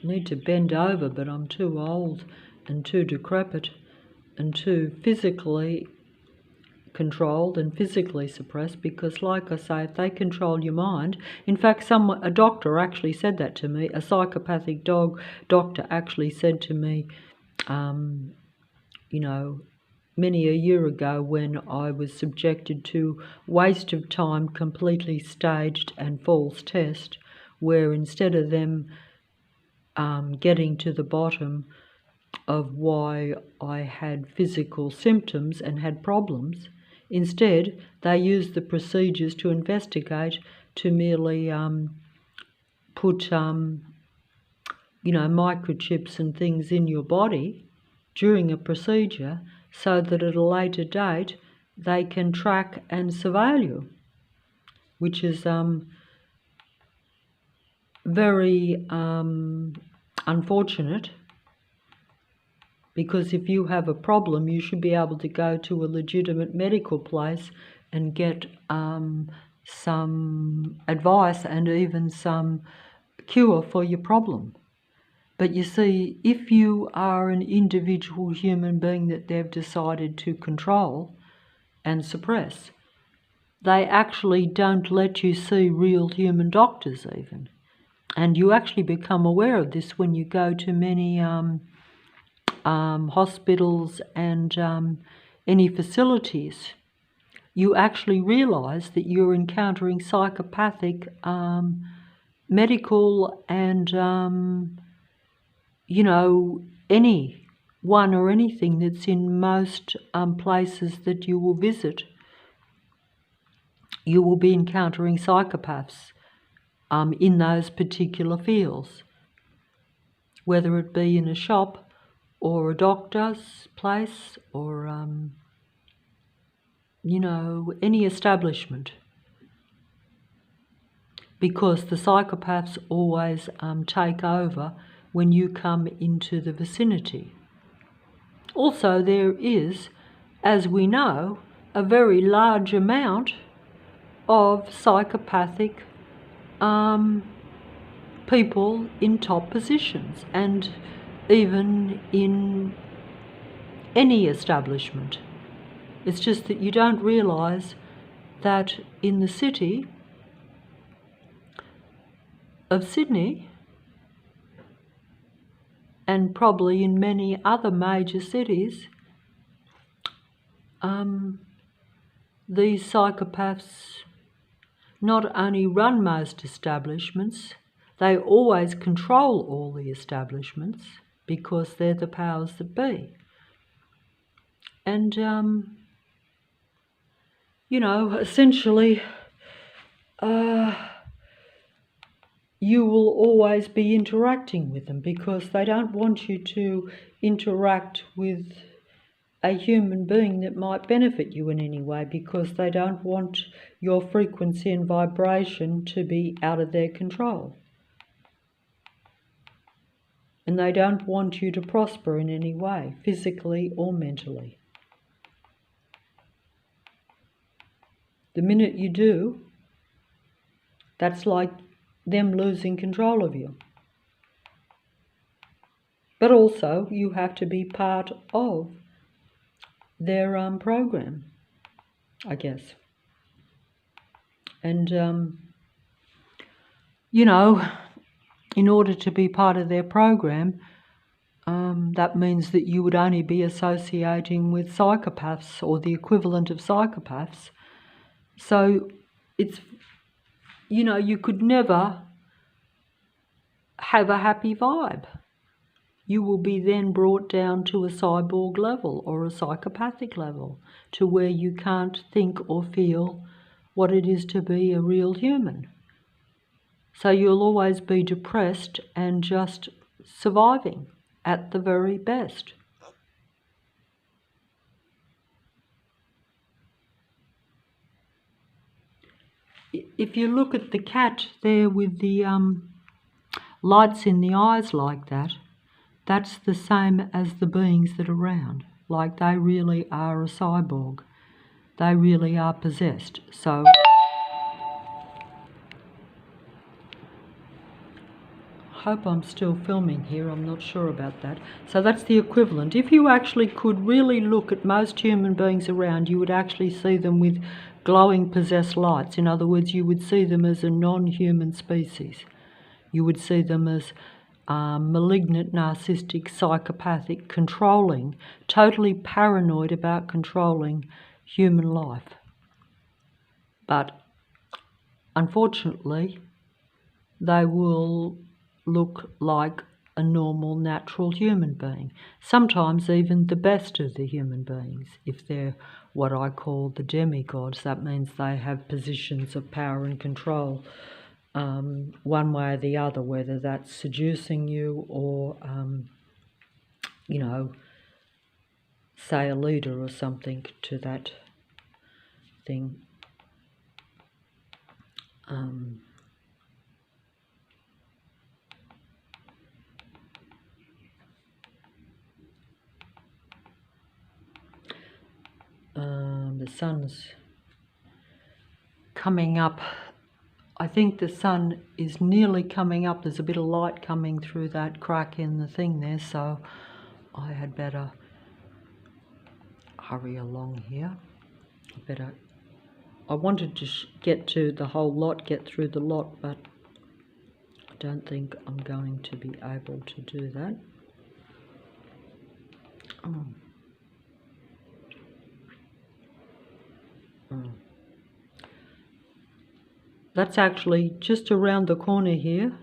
need to bend over, but I'm too old and too decrepit and too physically controlled and physically suppressed, because, like I say, if they control your mind, in fact, a doctor actually said that to me, a psychopathic doctor actually said to me, many a year ago, when I was subjected to waste of time, completely staged and false test, where instead of them getting to the bottom of why I had physical symptoms and had problems, instead they used the procedures to investigate, to merely put microchips and things in your body during a procedure, so that at a later date they can track and surveil you, which is very unfortunate, because if you have a problem, you should be able to go to a legitimate medical place and get some advice and even some cure for your problem. But you see, if you are an individual human being that they've decided to control and suppress, they actually don't let you see real human doctors even. And you actually become aware of this when you go to many hospitals and any facilities. You actually realise that you're encountering psychopathic medical and, you know, any one or anything that's in most places that you will visit, you will be encountering psychopaths in those particular fields, whether it be in a shop or a doctor's place or, you know, any establishment, because the psychopaths always take over when you come into the vicinity. Also, there is, as we know, a very large amount of psychopathic people in top positions, and even in any establishment. It's just that you don't realise that in the city of Sydney, and probably in many other major cities, these psychopaths not only run most establishments, they always control all the establishments because they're the powers that be. And, you know, essentially, you will always be interacting with them because they don't want you to interact with a human being that might benefit you in any way, because they don't want your frequency and vibration to be out of their control. And they don't want you to prosper in any way, physically or mentally. The minute you do, that's like them losing control of you. But also, you have to be part of their program, I guess. And, you know, in order to be part of their program, that means that you would only be associating with psychopaths or the equivalent of psychopaths. So it's, you know, you could never have a happy vibe. You will be then brought down to a cyborg level or a psychopathic level, to where you can't think or feel what it is to be a real human. So you'll always be depressed and just surviving at the very best. If you look at the cat there with the lights in the eyes like that, that's the same as the beings that are around. Like, they really are a cyborg. They really are possessed. So I hope I'm still filming here, I'm not sure about that. So that's the equivalent. If you actually could really look at most human beings around, you would actually see them with glowing possessed lights. In other words, you would see them as a non-human species. You would see them as malignant, narcissistic, psychopathic, controlling, totally paranoid about controlling human life. But unfortunately, they will look like a normal, natural human being. Sometimes even the best of the human beings, if they're what I call the demigods. That means they have positions of power and control, one way or the other, whether that's seducing you or, you know, say a leader or something to that thing. The sun's coming up. I think the sun is nearly coming up. There's a bit of light coming through that crack in the thing there, so I had better hurry along here. I wanted to get to the whole lot, get through the lot, but I don't think I'm going to be able to do that. That's actually just around the corner here,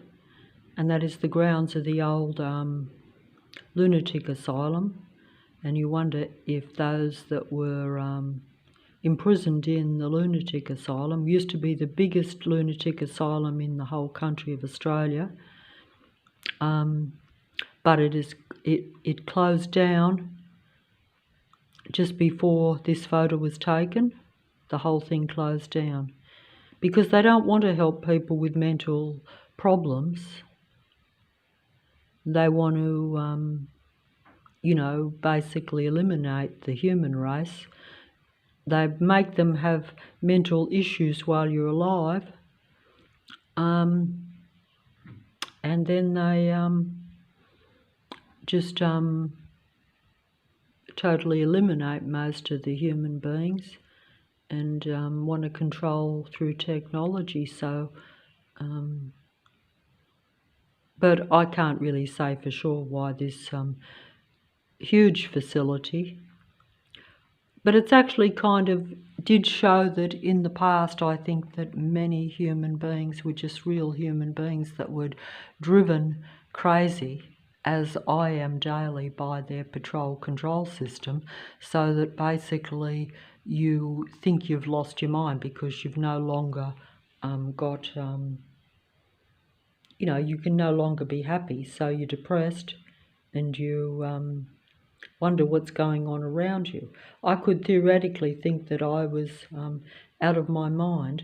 and that is the grounds of the old lunatic asylum. And you wonder if those that were imprisoned in the lunatic asylum used to be the biggest lunatic asylum in the whole country of Australia. But it closed down just before this photo was taken. The whole thing closed down because they don't want to help people with mental problems. They want to, basically eliminate the human race. They make them have mental issues while you're alive, and then they just totally eliminate most of the human beings and want to control through technology. So, but I can't really say for sure why this huge facility, but it's actually kind of did show that in the past I think that many human beings were just real human beings that were driven crazy, as I am daily, by their patrol control system, so that basically you think you've lost your mind because you've no longer got, you can no longer be happy, so you're depressed and you wonder what's going on around you. I could theoretically think that I was out of my mind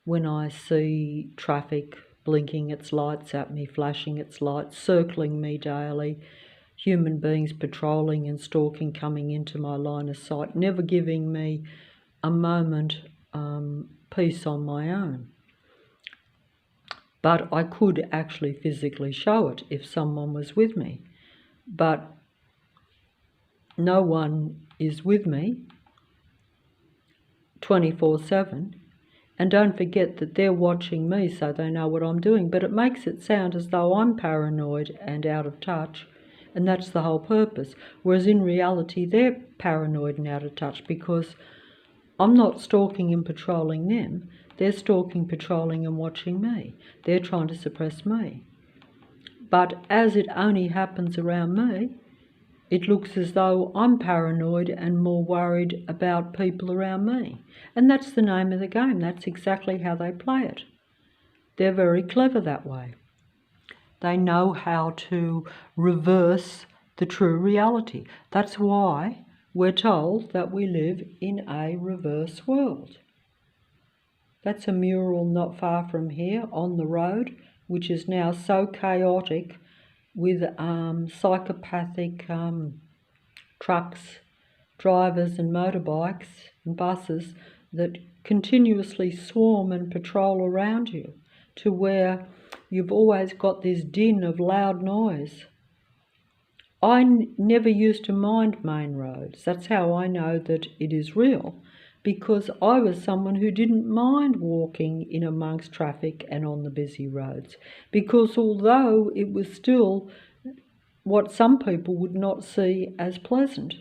when I see traffic blinking its lights at me, flashing its lights, circling me daily, human beings patrolling and stalking, coming into my line of sight, never giving me a moment peace on my own. But I could actually physically show it if someone was with me. But no one is with me 24/7. And don't forget that they're watching me, so they know what I'm doing. But it makes it sound as though I'm paranoid and out of touch, and that's the whole purpose. Whereas in reality, they're paranoid and out of touch because I'm not stalking and patrolling them. They're stalking, patrolling and watching me. They're trying to suppress me. But as it only happens around me, it looks as though I'm paranoid and more worried about people around me. And that's the name of the game. That's exactly how they play it. They're very clever that way. They know how to reverse the true reality. That's why we're told that we live in a reverse world. That's a mural not far from here on the road, which is now so chaotic with psychopathic trucks, drivers and motorbikes and buses that continuously swarm and patrol around you, to where you've always got this din of loud noise. I never used to mind main roads. That's how I know that it is real, because I was someone who didn't mind walking in amongst traffic and on the busy roads, because although it was still what some people would not see as pleasant,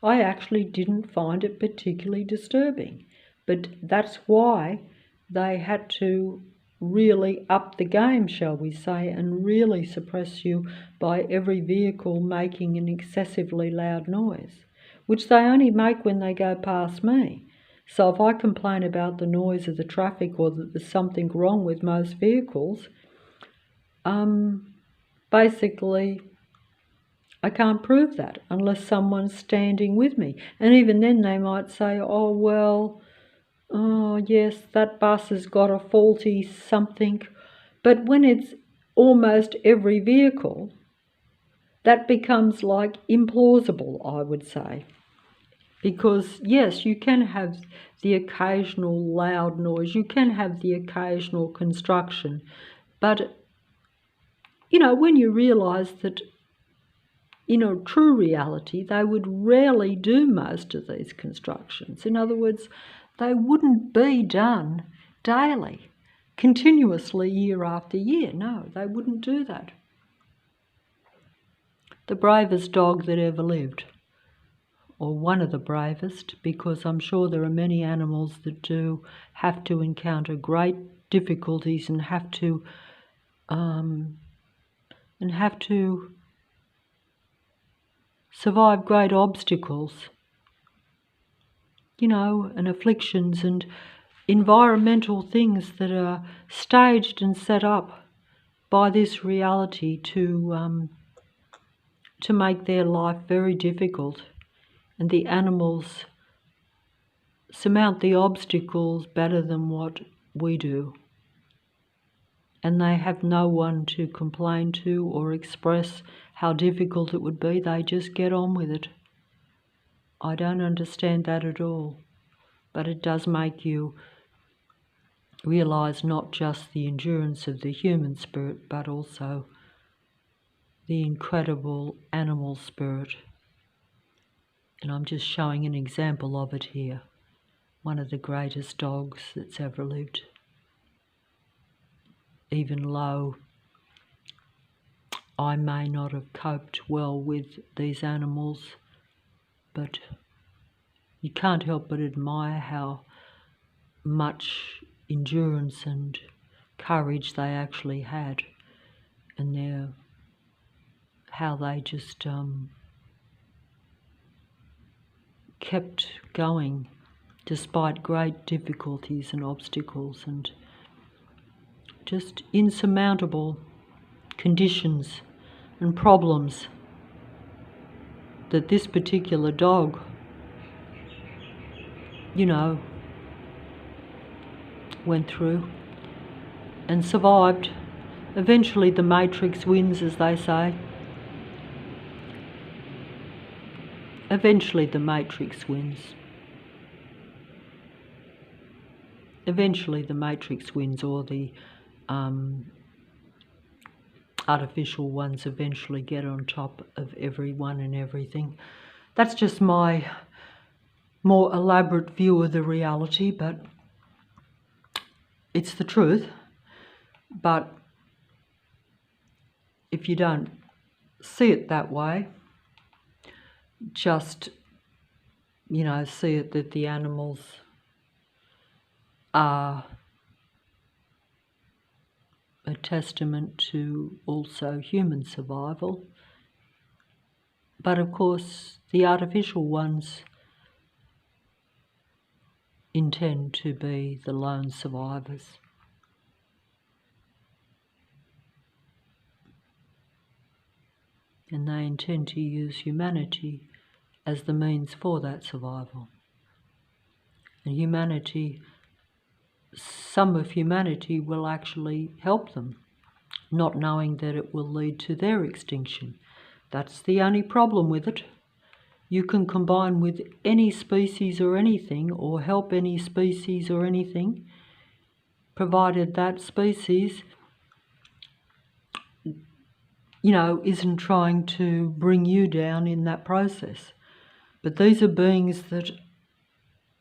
I actually didn't find it particularly disturbing. But that's why they had to really up the game, shall we say, and really suppress you by every vehicle making an excessively loud noise, which they only make when they go past me. So if I complain about the noise of the traffic or that there's something wrong with most vehicles, basically I can't prove that unless someone's standing with me. And even then they might say, oh, well, oh, yes, that bus has got a faulty something. But when it's almost every vehicle, that becomes like implausible, I would say. Because, yes, you can have the occasional loud noise, you can have the occasional construction, but, when you realise that in a true reality, they would rarely do most of these constructions. In other words, they wouldn't be done daily, continuously, year after year. No, they wouldn't do that. The bravest dog that ever lived, or one of the bravest, because I'm sure there are many animals that do have to encounter great difficulties and have to survive great obstacles, and afflictions and environmental things that are staged and set up by this reality to make their life very difficult. And the animals surmount the obstacles better than what we do. And they have no one to complain to or express how difficult it would be. They just get on with it. I don't understand that at all. But it does make you realize not just the endurance of the human spirit, but also the incredible animal spirit. And I'm just showing an example of it here. One of the greatest dogs that's ever lived. Even though I may not have coped well with these animals, but you can't help but admire how much endurance and courage they actually had, and how they just kept going despite great difficulties and obstacles and just insurmountable conditions and problems that this particular dog, went through and survived. Eventually the matrix wins, as they say. Eventually the matrix wins. Eventually the matrix wins, or the artificial ones eventually get on top of everyone and everything. That's just my more elaborate view of the reality, but it's the truth. But if you don't see it that way, just, see it that the animals are a testament to also human survival. But of course, the artificial ones intend to be the lone survivors. And they intend to use humanity as the means for that survival. And some of humanity will actually help them, not knowing that it will lead to their extinction. That's the only problem with it. You can combine with any species or anything, or help any species or anything, provided that species, isn't trying to bring you down in that process. But these are beings that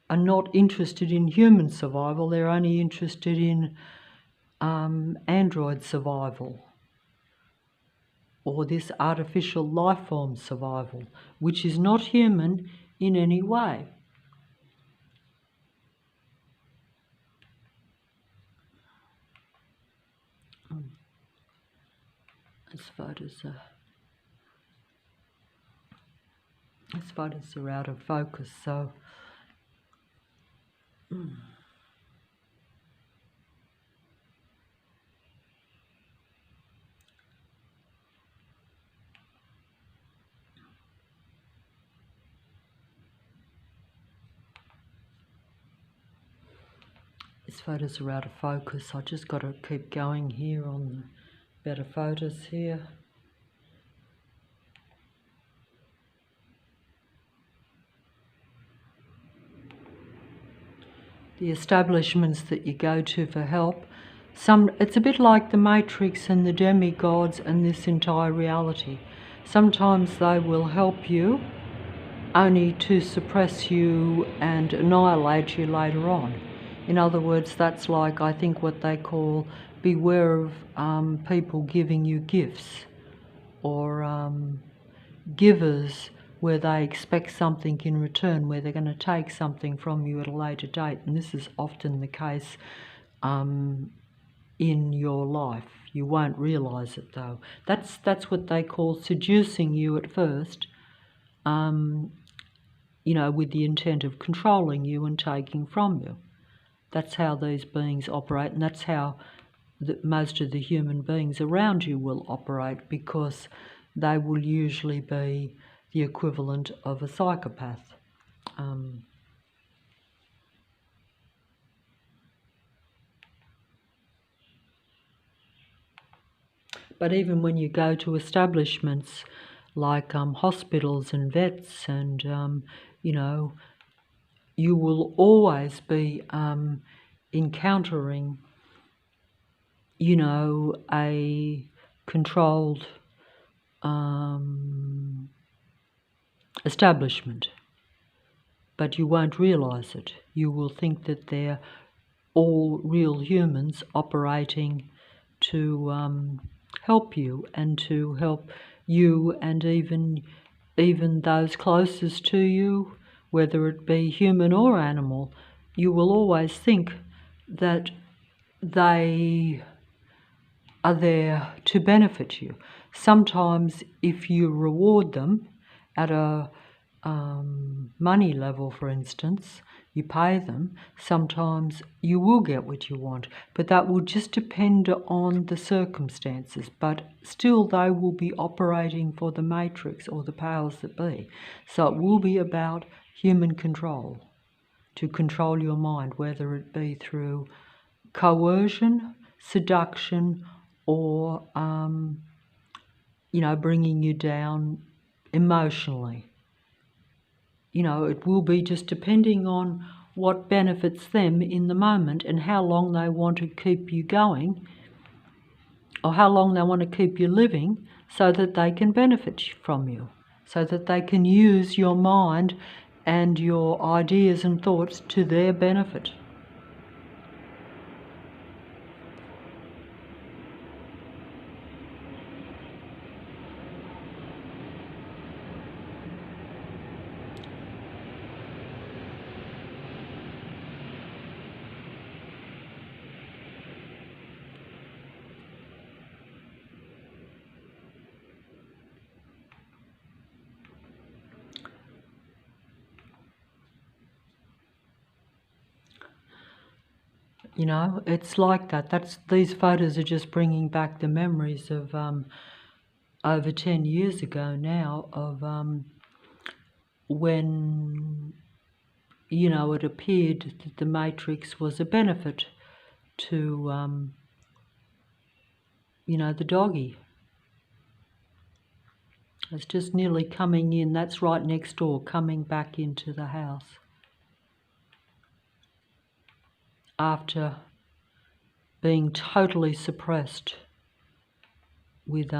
are not interested in human survival. They're only interested in android survival, or this artificial life form survival, which is not human in any way. These photos are out of focus, so these photos are out of focus. I just got to keep going here on the better photos here. The establishments that you go to for help, it's a bit like the Matrix and the demigods and this entire reality. Sometimes they will help you only to suppress you and annihilate you later on. In other words, that's like, I think, what they call beware of people giving you gifts, or givers where they expect something in return, where they're going to take something from you at a later date. And this is often the case in your life. You won't realise it though. That's what they call seducing you at first, with the intent of controlling you and taking from you. That's how these beings operate, and that's how most of the human beings around you will operate, because they will usually be the equivalent of a psychopath. But even when you go to establishments like hospitals and vets, and you will always be encountering, a controlled establishment. But you won't realise it. You will think that they're all real humans operating to help you, and to help you and even those closest to you, whether it be human or animal. You will always think that they are there to benefit you. Sometimes if you reward them at a money level, for instance, you pay them, sometimes you will get what you want, but that will just depend on the circumstances. But still they will be operating for the matrix or the powers that be. So it will be about human control, to control your mind, whether it be through coercion, seduction, or bringing you down emotionally. It will be just depending on what benefits them in the moment, and how long they want to keep you going, or how long they want to keep you living, so that they can benefit from you, so that they can use your mind and your ideas and thoughts to their benefit. It's like that. These photos are just bringing back the memories of over 10 years ago now, of when, it appeared that the matrix was a benefit to, the doggy. It's just nearly coming in. That's right next door, coming back into the house, after being totally suppressed with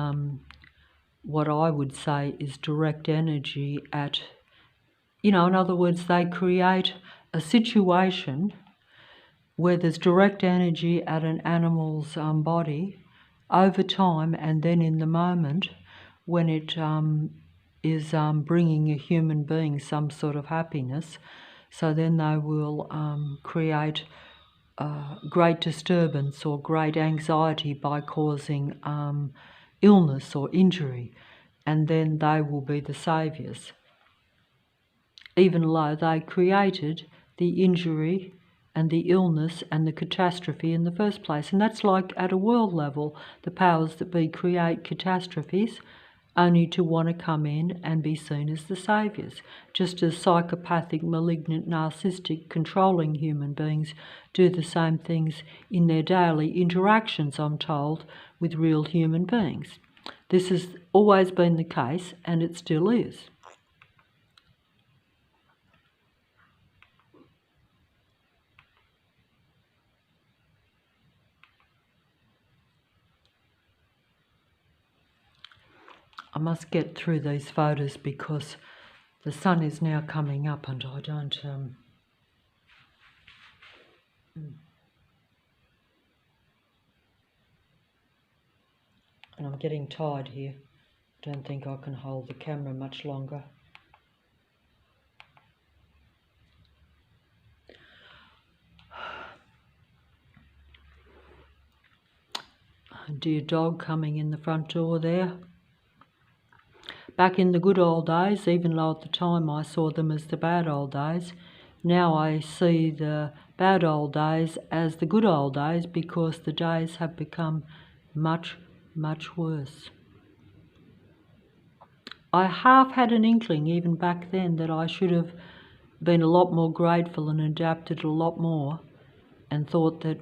what I would say is direct energy at, in other words, they create a situation where there's direct energy at an animal's body over time, and then in the moment when it is bringing a human being some sort of happiness, so then they will create great disturbance or great anxiety by causing illness or injury, and then they will be the saviours, even though they created the injury and the illness and the catastrophe in the first place. And that's like at a world level, the powers that be create catastrophes only to want to come in and be seen as the saviours, just as psychopathic, malignant, narcissistic, controlling human beings do the same things in their daily interactions, I'm told, with real human beings. This has always been the case, and it still is. I must get through these photos because the sun is now coming up, and I don't... And I'm getting tired here. I don't think I can hold the camera much longer. dear dog coming in the front door there. Back in the good old days, even though at the time I saw them as the bad old days, now I see the bad old days as the good old days, because the days have become much, much worse. I half had an inkling even back then that I should have been a lot more grateful and adapted a lot more, and thought that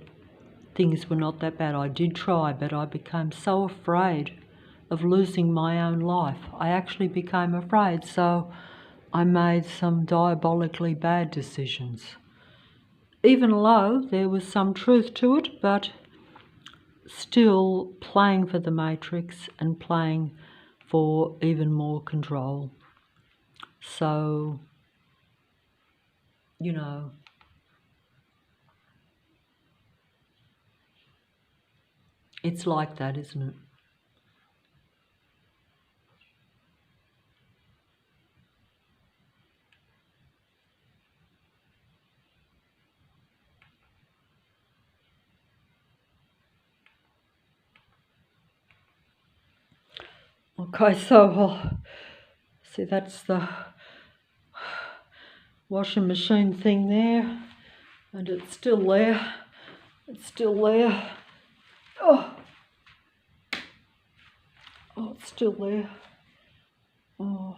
things were not that bad. I did try, but I became so afraid of losing my own life. I actually became afraid, so I made some diabolically bad decisions. Even though there was some truth to it, but still playing for the Matrix and playing for even more control. So, you know, it's like that, isn't it? Okay, so see, that's the washing machine thing there, and it's still there. It's still there. Oh, it's still there. Oh,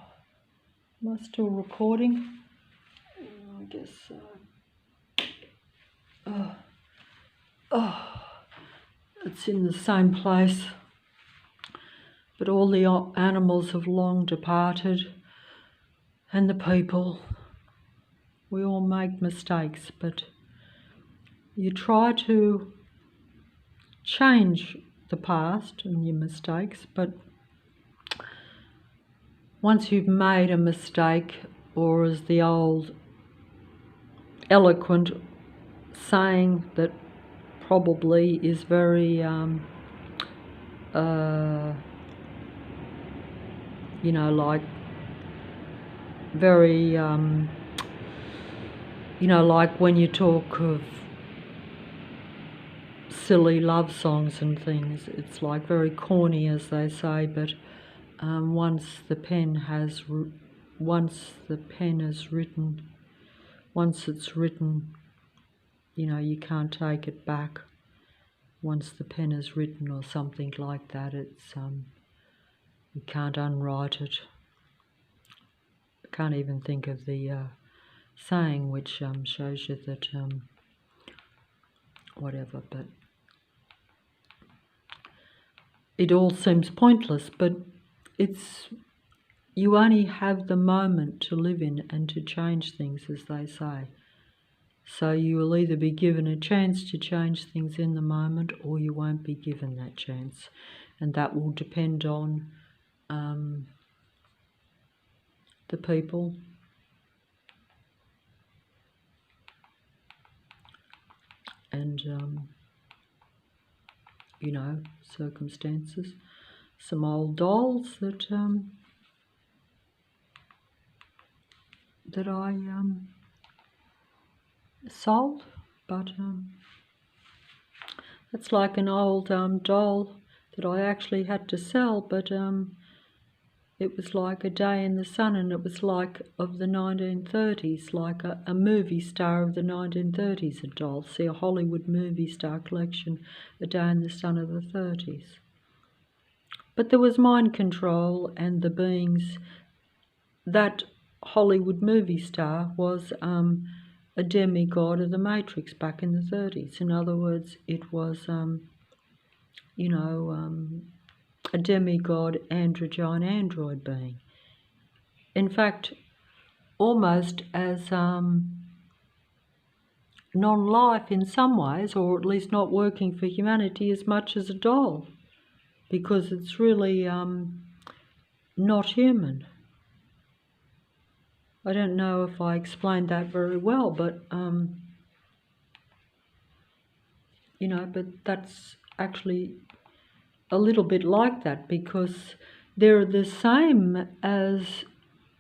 am I still recording? I guess so. It's in the same place. But all the animals have long departed, and the people. We all make mistakes, but you try to change the past and your mistakes, but once you've made a mistake, or as the old eloquent saying that probably is very like very like when you talk of silly love songs and things, it's like very corny, as they say, but once the pen is written, you can't take it back. Once the pen is written, or something like that, it's you can't unwrite it. I can't even think of the saying, which shows you that whatever, but it all seems pointless, but you only have the moment to live in and to change things, as they say. So you will either be given a chance to change things in the moment, or you won't be given that chance. And that will depend on the people, and circumstances. Some old dolls that I sold, but it's like an old doll that I actually had to sell, but it was like A Day in the Sun, and it was like of the 1930s, like a movie star of the 1930s, a doll. See, a Hollywood movie star collection, A Day in the Sun of the 30s. But there was mind control, and the beings, that Hollywood movie star was a demigod of the Matrix back in the 30s. In other words, it was, a demigod androgyne android being. In fact, almost as non-life in some ways, or at least not working for humanity as much as a doll, because it's really not human. I don't know if I explained that very well, but but that's actually a little bit like that, because they're the same as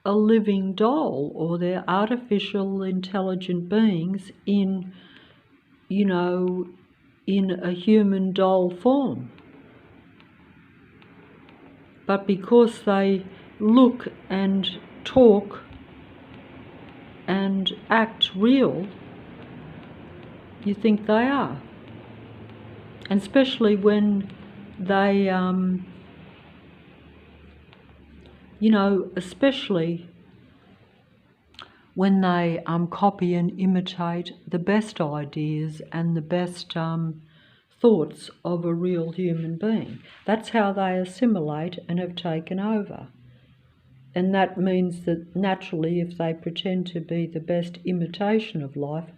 a living doll, or they're artificial intelligent beings in a human doll form. but because they look and talk and act real, you think they are. And especially when they, especially when they copy and imitate the best ideas and the best thoughts of a real human being. That's how they assimilate and have taken over. And that means that naturally, if they pretend to be the best imitation of life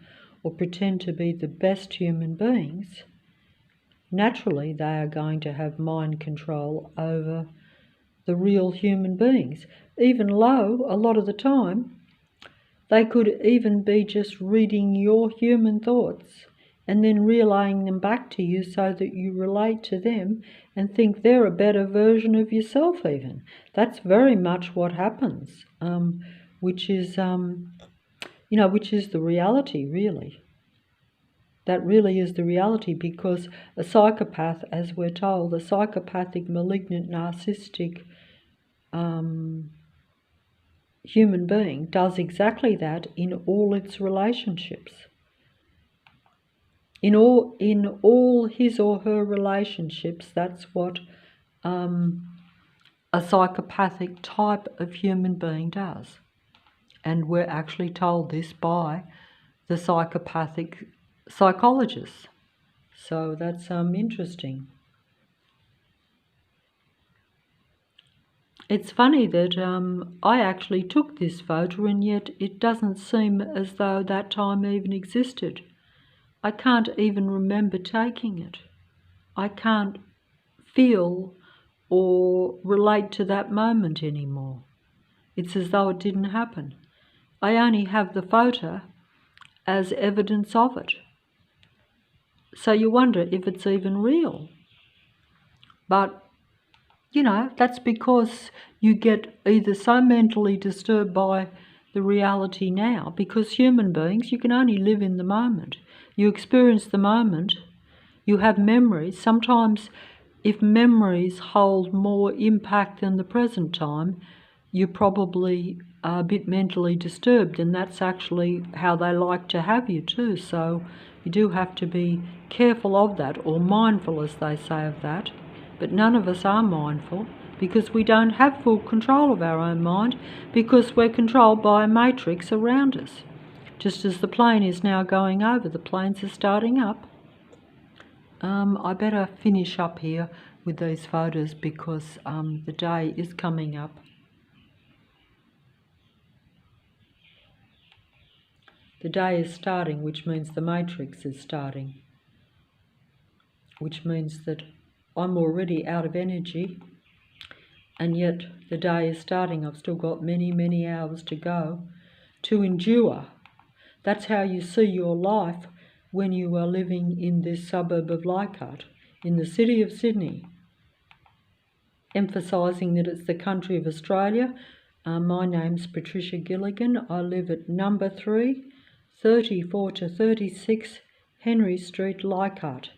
or pretend to be the best human beings, naturally they are going to have mind control over the real human beings. Even though, a lot of the time, they could even be just reading your human thoughts and then relaying them back to you so that you relate to them and think they're a better version of yourself even. That's very much what happens, which is the reality, really. That really is the reality, because a psychopath, as we're told, a psychopathic, malignant, narcissistic human being does exactly that in all its relationships. In all his or her relationships, that's what a psychopathic type of human being does. And we're actually told this by the psychopathic psychologists. So that's interesting. It's funny that I actually took this photo, and yet it doesn't seem as though that time even existed. I can't even remember taking it. I can't feel or relate to that moment anymore. It's as though it didn't happen. I only have the photo as evidence of it. So you wonder if it's even real. But, that's because you get either so mentally disturbed by the reality now, because human beings, you can only live in the moment. You experience the moment, you have memories. Sometimes if memories hold more impact than the present time, you probably are a bit mentally disturbed, and that's actually how they like to have you too. So you do have to be careful of that, or mindful, as they say, of that. But none of us are mindful, because we don't have full control of our own mind, because we're controlled by a matrix around us. Just as the plane is now going over, the planes are starting up. I better finish up here with these photos, because the day is coming up. The day is starting, which means the matrix is starting, which means that I'm already out of energy, and yet the day is starting. I've still got many, many hours to go to endure. That's how you see your life when you are living in this suburb of Leichhardt, in the city of Sydney, emphasising that it's the country of Australia. My name's Patricia Gilligan. I live at number 3, 34 to 36 Henry Street, Leichhardt,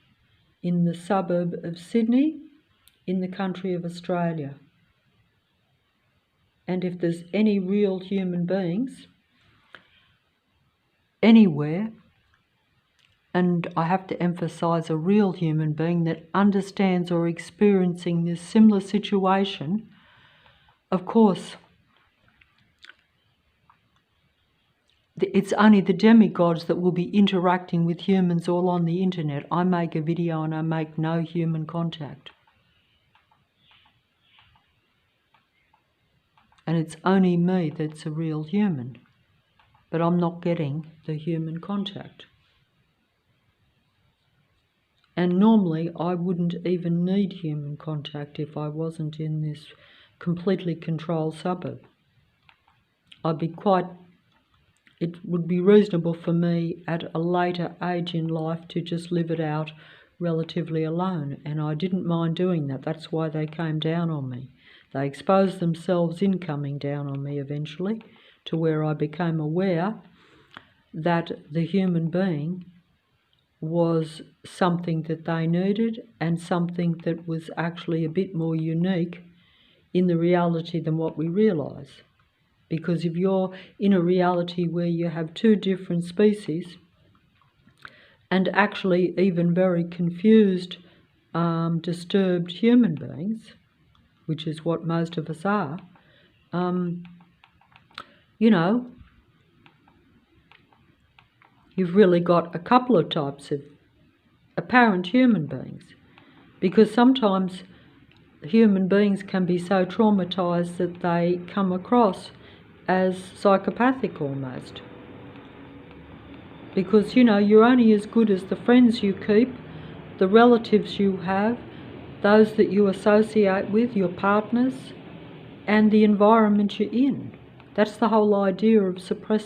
in the suburb of Sydney, in the country of Australia. And if there's any real human beings anywhere, and I have to emphasise a real human being that understands or experiencing this similar situation, of course, it's only the demigods that will be interacting with humans all on the internet. I make a video and I make no human contact. And it's only me that's a real human. But I'm not getting the human contact. And normally I wouldn't even need human contact if I wasn't in this completely controlled suburb. It would be reasonable for me at a later age in life to just live it out relatively alone, and I didn't mind doing that. That's why they came down on me. They exposed themselves in coming down on me eventually, to where I became aware that the human being was something that they needed, and something that was actually a bit more unique in the reality than what we realise. Because if you're in a reality where you have two different species, and actually even very confused, disturbed human beings, which is what most of us are, you know, you've really got a couple of types of apparent human beings. Because sometimes human beings can be so traumatised that they come across as psychopathic almost. Because, you know, you're only as good as the friends you keep, the relatives you have, those that you associate with, your partners, and the environment you're in. That's the whole idea of suppressing